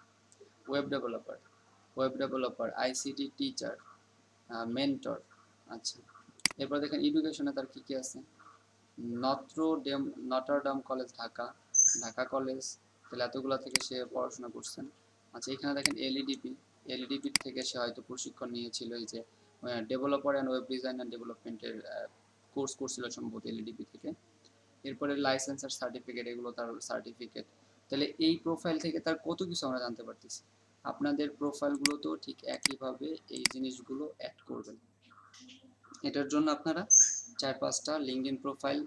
Web developer, ICT teacher, mentor. আচ্ছা, এরপর দেখেন এডুকেশনে তার কি কি আছে। Notre Dame college Dhaka, Dhaka college, তাহলে এতগুলো থেকে সে পড়াশোনা করছেন। আচ্ছা, এখানে দেখেন এলইডিপি থেকে সে হয়তো প্রশিক্ষণ নিয়েছিল, এই যে developer and web design and ডেভেলপমেন্টের কোর্স করছিল সম্ভবত এলইডিপি থেকে। এরপরে লাইসেন্স আর সার্টিফিকেট, এগুলো তার সার্টিফিকেট। তাহলে এই প্রোফাইল থেকে তার কত কিছু আমরা জানতে পারতেছি। আপনাদের প্রোফাইলগুলো তো ঠিক একইভাবে এই জিনিসগুলো অ্যাড করবেন। এটার জন্য আপনারা 4-5টা লিঙ্কডইন প্রোফাইল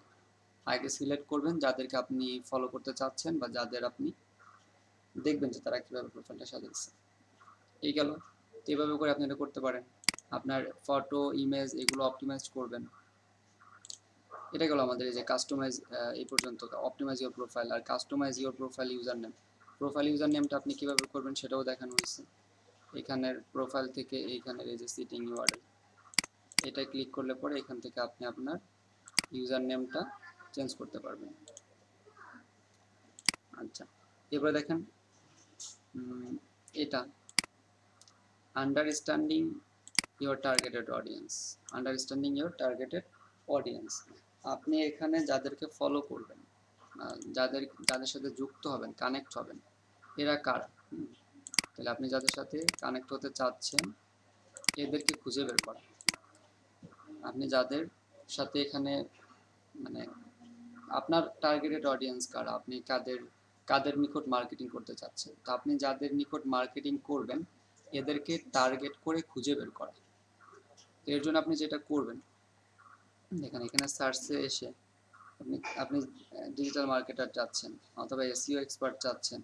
আগে সিলেক্ট করবেন, যাদেরকে আপনি ফলো করতে চাচ্ছেন বা যাদের আপনি দেখবেন যে তারা কীভাবে প্রোফাইলটা সাজাচ্ছে। এই গেল। তো এভাবে করে আপনি এটা করতে পারেন। আপনার ফটো, ইমেজ এগুলো অপটিমাইজ করবেন। এটা গেল আমাদের এই যে কাস্টমাইজ, এই পর্যন্ত অপটিমাইজ ইওর প্রোফাইল আর customise your profile user name. Profile user নেমটা আপনি কীভাবে করবেন সেটাও দেখানো হয়েছে। এখানের প্রোফাইল থেকে এইখানের এই যে সিটিং ইউআরএল, এটা ক্লিক করলে পরে এখান থেকে আপনি আপনার ইউজার নেমটা চেঞ্জ করতে পারবেন। আচ্ছা, এবার দেখেন এটা আন্ডারস্ট্যান্ডিং ইওর টার্গেটেড অডিয়েন্স। আপনি এখানে যাদেরকে ফলো করবেন, যাদের সাথে যুক্ত হবেন, কানেক্ট হবেন, এরা কারা। তাহলে আপনি যাদের সাথে কানেক্ট হতে চাচ্ছেন এদেরকে খুঁজে বের করা। আপনি যাদের সাথে এখানে মানে আপনার টার্গেটেড অডিয়েন্স কারা, আপনি কাদের নিকট মার্কেটিং করতে চাচ্ছেন। তো আপনি যাদের নিকট মার্কেটিং করবেন এদেরকে টার্গেট করে খুঁজে বের করা। তো এর জন্য আপনি যেটা করবেন, দেখেন এখানে সার্চে এসে আপনি ডিজিটাল মার্কেটার চাচ্ছেন, অথবা এসইও এক্সপার্ট চাচ্ছেন,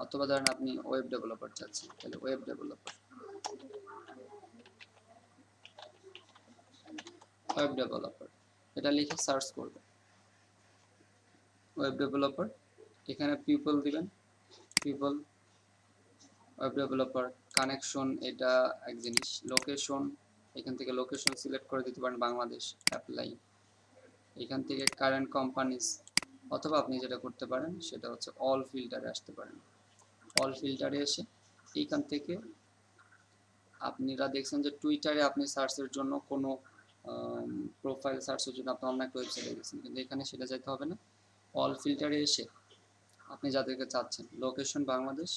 অথবা ধরেন আপনি ওয়েব ডেভেলপার চাচ্ছেন, তাহলে ওয়েব ডেভেলপার এটা লিখে সার্চ করবেন। ওয়েব ডেভেলপার, এখানে পিপল দিবেন, পিপল, ওয়েব ডেভেলপার, কানেকশন এটা এক জিনিস, লোকেশন, এখান থেকে লোকেশন সিলেক্ট করে দিতে পারেন বাংলাদেশ, অ্যাপ্লাই, এখান থেকে কারেন্ট কোম্পানিজ, অথবা আপনি যেটা করতে পারেন সেটা হচ্ছে অল ফিল্টারে আসতে পারেন। অল ফিল্টারে এসে এইখান থেকে আপনারা দেখছেন যে টুইটারে আপনি সার্চের জন্য কোনো প্রোফাইল সার্চের জন্য আপনি অন্য একটা ওয়েবসাইটে গেছেন, কিন্তু এখানে সেটা যেতে হবে না। অল ফিল্টারে এসে আপনি যাদেরকে চাচ্ছেন, লোকেশন বাংলাদেশ,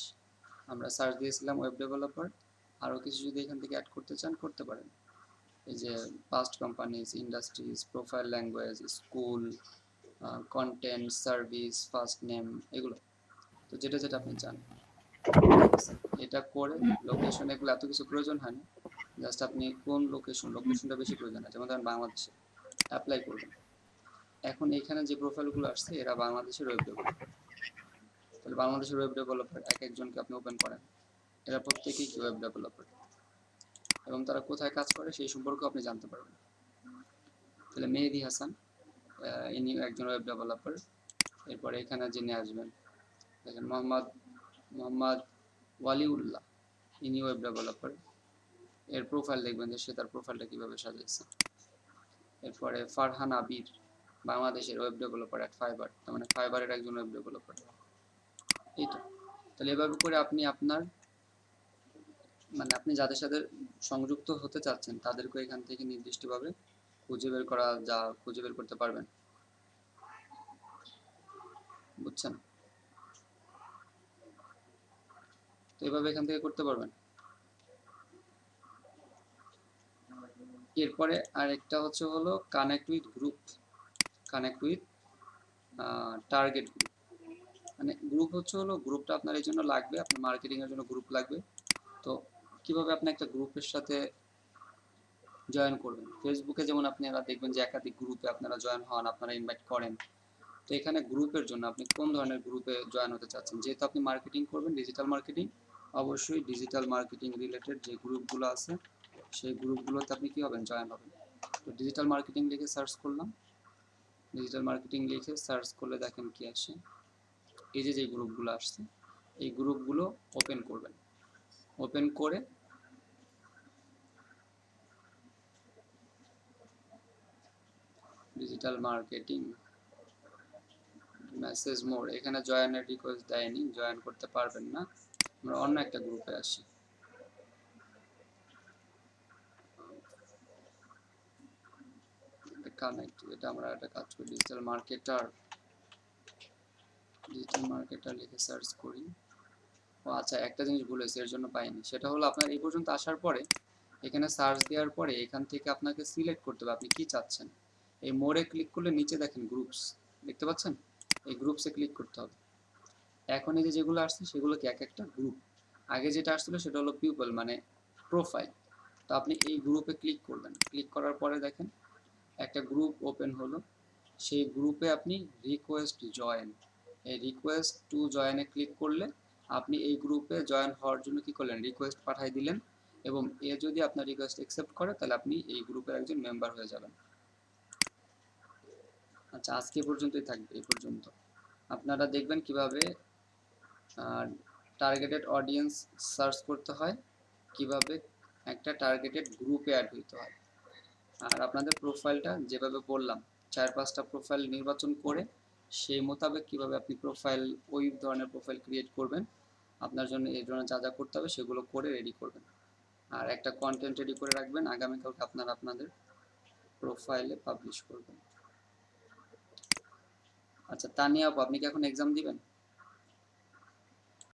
আমরা সার্চ দিয়েছিলাম ওয়েব ডেভেলপার, আরও কিছু যদি এখান থেকে অ্যাড করতে চান করতে পারেন। এই যে past companies, industries, profile language, school, content, service, first name, এগুলো। তো যেটা আপনি চান এটা করে লোকেশন, এগুলো এত কিছু প্রয়োজন হয় না, জাস্ট আপনি কোন লোকেশনটা বেশি প্রয়োজন হয়, যেমন ধরেন বাংলাদেশে, অ্যাপ্লাই করবেন। এখন এখানে যে প্রোফাইলগুলো আসছে এরা বাংলাদেশের ওয়েব ডেভেলপার। তাহলে বাংলাদেশের ওয়েব ডেভেলপার একজনকে আপনি ওপেন করেন, এরা প্রত্যেকেই ওয়েব ডেভেলপার এবং তারা কোথায় কাজ করে সেই সম্পর্কে আপনি জানতে পারবেন। তাহলে মেহেদি হাসান, ইনি একজন ওয়েব ডেভেলপার, এরপরে এখানে যিনি আসবেন দেখেন মোহাম্মদ ওয়ালিউল্লাহ, ইনি ওয়েব ডেভেলপার। এর প্রোফাইল দেখবেন যে সে তার প্রোফাইলটা কিভাবে সাজিয়েছে। এরপরে ফারহান আবির, বাংলাদেশের ওয়েব ডেভেলপার অ্যাট ফাইবার, তার মানে ফাইবারের একজন ওয়েব ডেভেলপার। এই তো, তাহলে এভাবে করে আপনি আপনার মানে আপনি যাদের সাথে সংযুক্ত হতে চাচ্ছেন তাদেরকে এখান থেকে নির্দিষ্টভাবে খুঁজে বের করতে পারবেন, বুঝছেন? তো এভাবে এখান থেকে করতে পারবেন। এরপরে আরেকটা হলো connect with group, connect with target group. মানে গ্রুপ গ্রুপটা আপনার এই জন্য লাগবে, আপনার মার্কেটিং এর জন্য গ্রুপ লাগবে। তো কিভাবে আপনি একটা গ্রুপের সাথে জয়েন করবেন? ফেসবুকে যেমন আপনারা দেখবেন যে একাধিক গ্রুপে আপনারা জয়েন হন, আপনারা ইনভাইট করেন। তো এখানে গ্রুপের জন্য আপনি কোন ধরনের গ্রুপে জয়েন হতে চাচ্ছেন? যেহেতু আপনি মার্কেটিং করবেন, ডিজিটাল মার্কেটিং, অবশ্যই ডিজিটাল মার্কেটিং রিলেটেড যে গ্রুপগুলো আছে সেই গ্রুপগুলোতে আপনি কি হবেন? জয়েন হবেন। তো ডিজিটাল মার্কেটিং লিখে সার্চ করলাম, ডিজিটাল মার্কেটিং লিখে সার্চ করলে দেখেন কি আসে। এই যে গ্রুপগুলো আসছে এই গ্রুপগুলো ওপেন করবেন। ওপেন করে ডিজিটাল মার্কেটিং মেসেজ মোর, এখানে জয়েনের রিকোয়েস্ট দেয়নি, জয়েন করতে পারবেন না। আমরা অন্য একটা গ্রুপে আসি। কানেক্ট, এটা আমরা একটা কাজ করি, ডিজিটাল মার্কেটার লিখে সার্চ করি। ও আচ্ছা, একটা জিনিস ভুল হয়েছে, এর জন্য পাইনি। সেটা হলো আপনার এই পর্যন্ত আসার পরে এখানে সার্চ দেওয়ার পরে এখান থেকে আপনাকে সিলেক্ট করতে হবে আপনি কি চাচ্ছেন। এই মোড়ে ক্লিক করলে নিচে দেখেন গ্রুপস, দেখতে পাচ্ছেন? এই গ্রুপসে ক্লিক করতে হবে। এখন এই যে যেগুলো আসছে সেগুলো কি এক একটা গ্রুপ। আগে যেটা আসছিল সেটা হলো পিপল, মানে প্রোফাইল। তো আপনি এই গ্রুপে ক্লিক করবেন। ক্লিক করার পরে দেখেন একটা গ্রুপ ওপেন হলো। সেই গ্রুপে আপনি রিকোয়েস্ট জয়েন, এই রিকোয়েস্ট টু জয়েনে ক্লিক করলে আপনি এই গ্রুপে জয়েন হওয়ার জন্য কি করলেন? রিকোয়েস্ট পাঠিয়ে দিলেন, এবং এ যদি আপনার রিকোয়েস্ট অ্যাকসেপ্ট করে তাহলে আপনি এই গ্রুপের একজন মেম্বার হয়ে যাবেন। আচ্ছা, আজকে পর্যন্তই থাকবে, এই পর্যন্ত। আপনারা দেখবেন কিভাবে টার্গেটেড অডিয়েন্স সার্চ করতে হয়, কিভাবে একটা টার্গেটেড গ্রুপে অ্যাড হইতে হয়। আর আপনাদের প্রোফাইলটা যেভাবে বললাম 4-5টা প্রোফাইল নির্বাচন করে সেই মোতাবেক কিভাবে আপনি ওই ধরনের প্রোফাইল ক্রিয়েট করবেন, আপনার জন্য এই ধরনের যা যা করতে হবে সেগুলো করে রেডি করবেন। আর একটা কন্টেন্ট রেডি করে রাখবেন, আগামীকালকে আপনারা আপনাদের প্রোফাইলে পাবলিশ করবেন। আচ্ছা, তানিয়া আপু, আপনি কি এখন এক্সাম দিবেন?